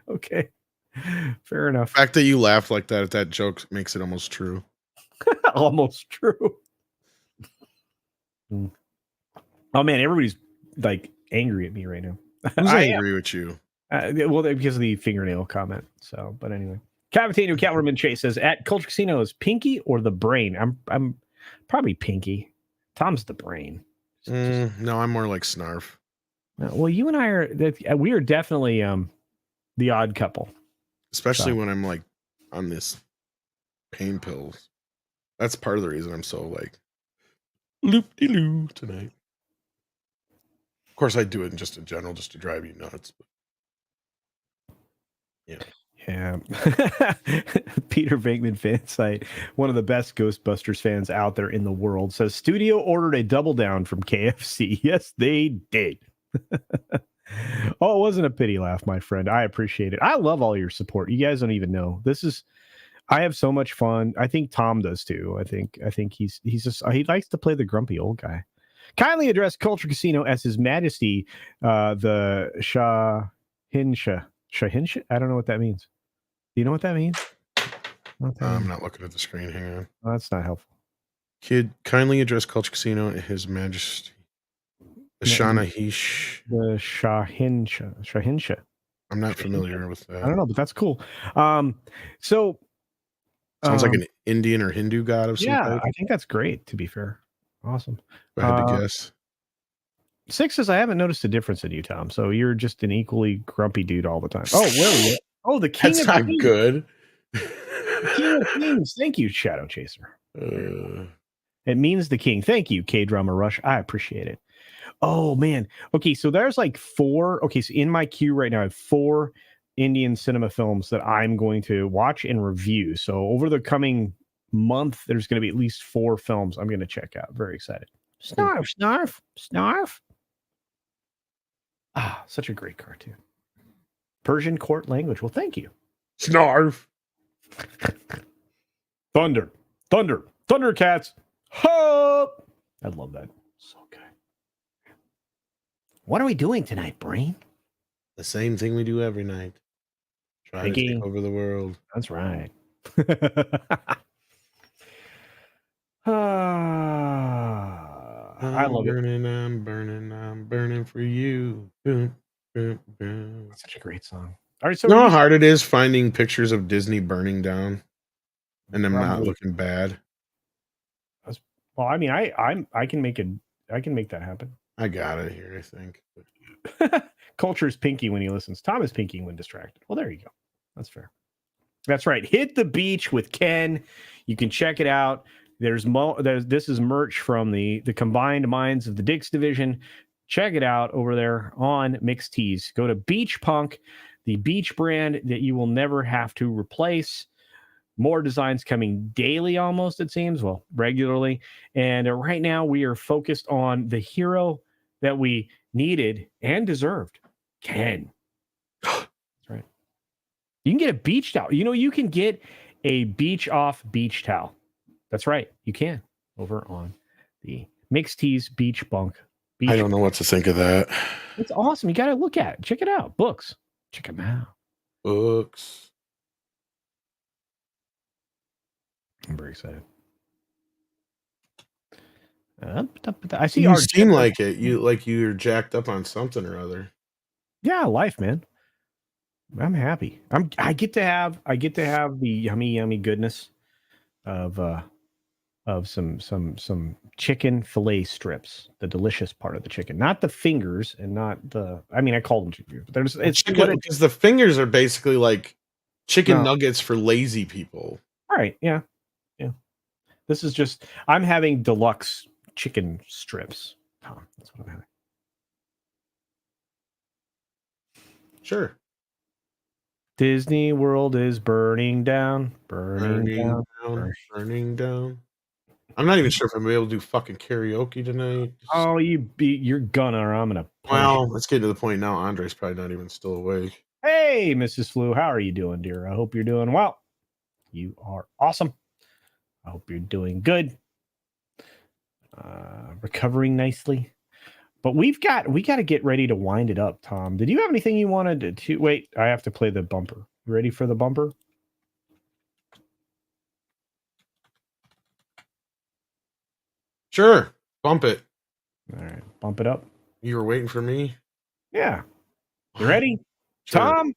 Okay. Fair enough.
The fact that you laughed like that at that joke makes it almost true.
Almost true. Oh, man, everybody's like angry at me right now.
Who's angry with you?
Well, because of the fingernail comment. So, but anyway, Cavitano Catwoman Chase says at Culture Casino is Pinky or the brain. I'm probably Pinky. Tom's the brain.
No, I'm more like Snarf.
Well, you and I are definitely the odd couple.
Especially when I'm like on this pain pills. That's part of the reason I'm so like loop-de-loo tonight. Of course, I do it just in general, just to drive you nuts. But
yeah. Peter Venkman fan site, one of the best Ghostbusters fans out there in the world, says studio ordered a double down from KFC. Yes, they did. Oh, it wasn't a pity laugh, my friend. I appreciate it. I love all your support. You guys don't even know. I have so much fun. I think Tom does too. I think he's just he likes to play the grumpy old guy. Kindly address Culture Casino as His Majesty, the Shahinsha. Shahinsha? I don't know what that means. Do you know what that means?
I'm not looking at the screen. Hang on.
Oh, that's not helpful.
Kid, kindly address Culture Casino at His Majesty. The Shahinsha.
The Shahinsha.
I'm not familiar with that.
I don't know, but that's cool. So
Sounds like an Indian or Hindu god of some type.
I think that's great, to be fair. Awesome.
If I had to guess.
6 says, I haven't noticed a difference in you, Tom. So you're just an equally grumpy dude all the time. Oh, where are you? Oh, the king
That's
of
not
kings.
good.
The king of kings. Thank you, Shadow Chaser. It means the king. Thank you, K-Drama Rush. I appreciate it. Oh, man. Okay, so there's like 4. Okay, so in my queue right now, I have 4 Indian cinema films that I'm going to watch and review. So over the coming month, there's going to be at least 4 films I'm going to check out. Very excited. Snarf, snarf, snarf. Ah, such a great cartoon. Persian court language. Well, thank you.
Snarf.
Thunder, thunder, Thundercats. Hop. I love that. So good. What are we doing tonight, Brain?
The same thing we do every night. Try to take over the world.
That's right. I love it.
I'm burning for you. Boom, boom, boom.
That's such a great song. All right, so
you know how hard it is finding pictures of Disney burning down and them not looking bad?
Well, I mean, I can make that happen.
I got it here, I think.
Culture's pinky when he listens. Tom is pinky when distracted. Well, there you go. That's fair. That's right. Hit the beach with Ken. You can check it out. This is merch from the combined minds of the Dix division. Check it out over there on Mixed Tees. Go to Beach Punk, the beach brand that you will never have to replace. More designs coming daily, almost, it seems. Well, regularly. And right now we are focused on the hero that we needed and deserved, Ken. That's right. You can get a beach towel. You know, you can get a beach towel. That's right. You can over on the Mixed Tees Beach Bunk.
I don't know what to think of that.
It's awesome. You got to look at it. Check it out. Books. Check them out.
Books.
I'm very excited. I see.
You seem like it. You're jacked up on something or other.
Yeah, life, man. I'm happy. I get to have the yummy goodness of some chicken fillet strips, the delicious part of the chicken, not the fingers, and not the. I mean, I call them chicken, but it's
chicken because the fingers are basically like chicken nuggets for lazy people.
All right. Yeah. Yeah. This is just. I'm having deluxe chicken strips. Tom, that's what I'm having.
Sure.
Disney World is burning down. Burning
down. I'm not even sure if I'm able to do fucking karaoke tonight.
Oh, you're gonna, or I'm gonna.
Well, let's get to the point now. Andre's probably not even still awake.
Hey, Mrs. Flu, how are you doing, dear? I hope you're doing well. You are awesome. I hope you're doing good. Recovering nicely. But we got to get ready to wind it up, Tom. Did you have anything you wanted to wait? I have to play the bumper. You ready for the bumper?
Sure. Bump it.
All right. Bump it up.
You were waiting for me?
Yeah. You ready? Sure. Tom?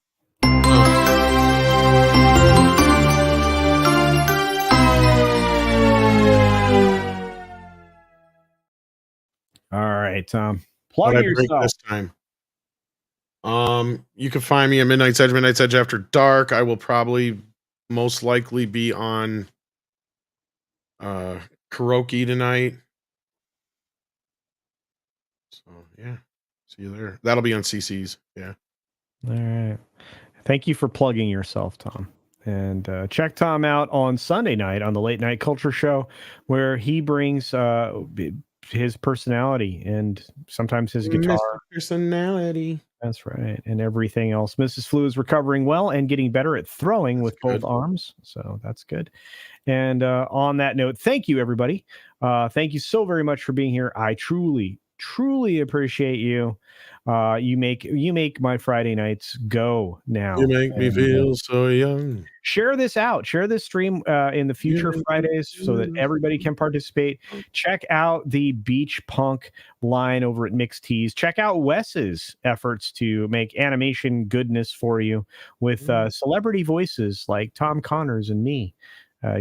All right, Tom. Plug yourself
this time. You can find me at Midnight's Edge After Dark. I will probably most likely be on karaoke tonight. So yeah. See you there. That'll be on CC's. Yeah.
All right. Thank you for plugging yourself, Tom. And check Tom out on Sunday night on the Late Night Culture Show, where he brings his personality and sometimes his guitar.
Personality.
That's right. And everything else. Mrs. Flu is recovering well and getting better at throwing with both arms. So that's good. And on that note, thank you, everybody. Thank you so very much for being here. I truly, truly appreciate you. You make my Friday nights go now.
You make me feel so young.
Share this out. Share this stream in the future Fridays so that everybody can participate. Check out the Beach Punk line over at Mixed Tees. Check out Wes's efforts to make animation goodness for you with celebrity voices like Tom Connors and me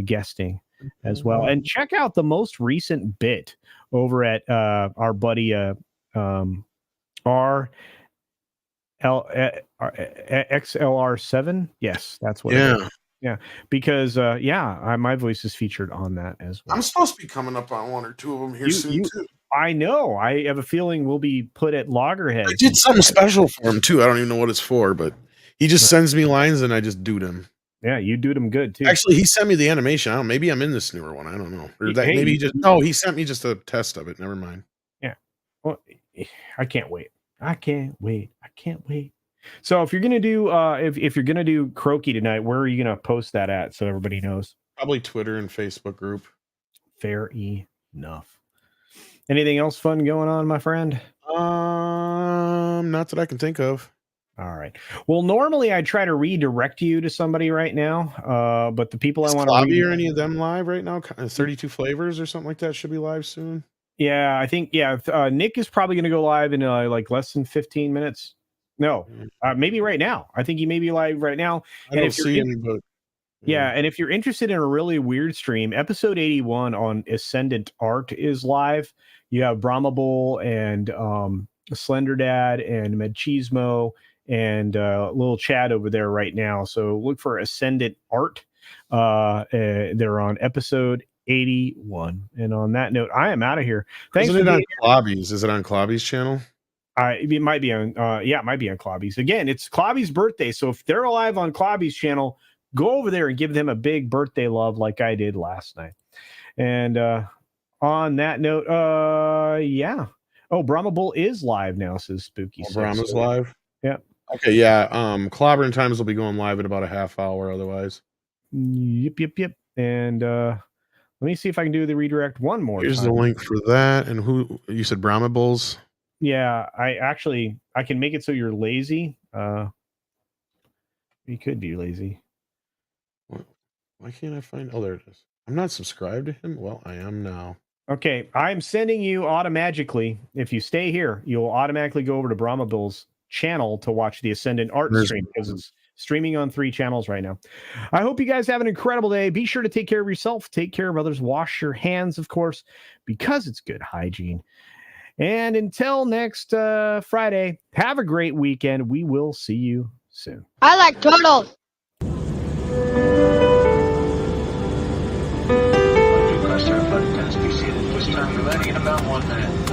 guesting as well. And check out the most recent bit over at our buddy XLR7. Yes, that's what it is. Yeah, because my voice is featured on that as well.
I'm supposed to be coming up on one or two of them here soon too.
I know. I have a feeling we'll be put at loggerheads.
I did something special for him too. I don't even know what it's for, but he just sends me lines and I just do them.
Yeah, you do them good too.
Actually, he sent me the animation. I don't know. Maybe I'm in this newer one. I don't know. Or that, maybe he sent me just a test of it. Never mind.
Yeah. Well, I can't wait. So if you're gonna do if you're gonna do croaky tonight, where are you gonna post that at so everybody knows?
Probably Twitter and Facebook group.
Fair enough. Anything else fun going on, my friend?
Not that I can think of.
All right. Well, normally I try to redirect you to somebody right now, but the people I want to
read... or any of them live right now? 32 Flavors or something like that should be live soon.
Yeah, I think Nick is probably going to go live in like less than 15 minutes. No, maybe right now. I think he may be live right now.
I don't see him, but
yeah, and if you're interested in a really weird stream, episode 81 on Ascendant Art is live. You have Brahma Bull and Slender Dad and Medchismo and little Chad over there right now. So look for Ascendant Art. They're on episode 81. And on that note, I am out of here. Thanks.
Isn't it on Clobby's? Is it on Clobby's channel?
It might be on. It might be on Clobby's. Again, it's Clobby's birthday. So if they're live on Clobby's channel, go over there and give them a big birthday love like I did last night. And on that note, yeah. Oh, Brahma Bull is live now, says Spooky.
Brahma's live?
Yeah.
Okay, yeah. Clobbering Times will be going live in about a half hour otherwise.
Yep. And let me see if I can do the redirect one more
Here's
time.
the link for that. And who you said Brahma Bulls?
Yeah, I can make it so you're lazy. You could be lazy.
Why can't I find? Oh, there it is. I'm not subscribed to him. Well, I am now.
Okay, I'm sending you automatically. If you stay here, you'll automatically go over to Brahma Bull's channel to watch the Ascendant Art stream because it's streaming on 3 channels right now. I hope you guys have an incredible day. Be sure to take care of yourself. Take care of others. Wash your hands, of course, because it's good hygiene. And until next Friday, have a great weekend. We will see you soon.
I like turtles.
Press our button as we see this time remaining in about 1 minute.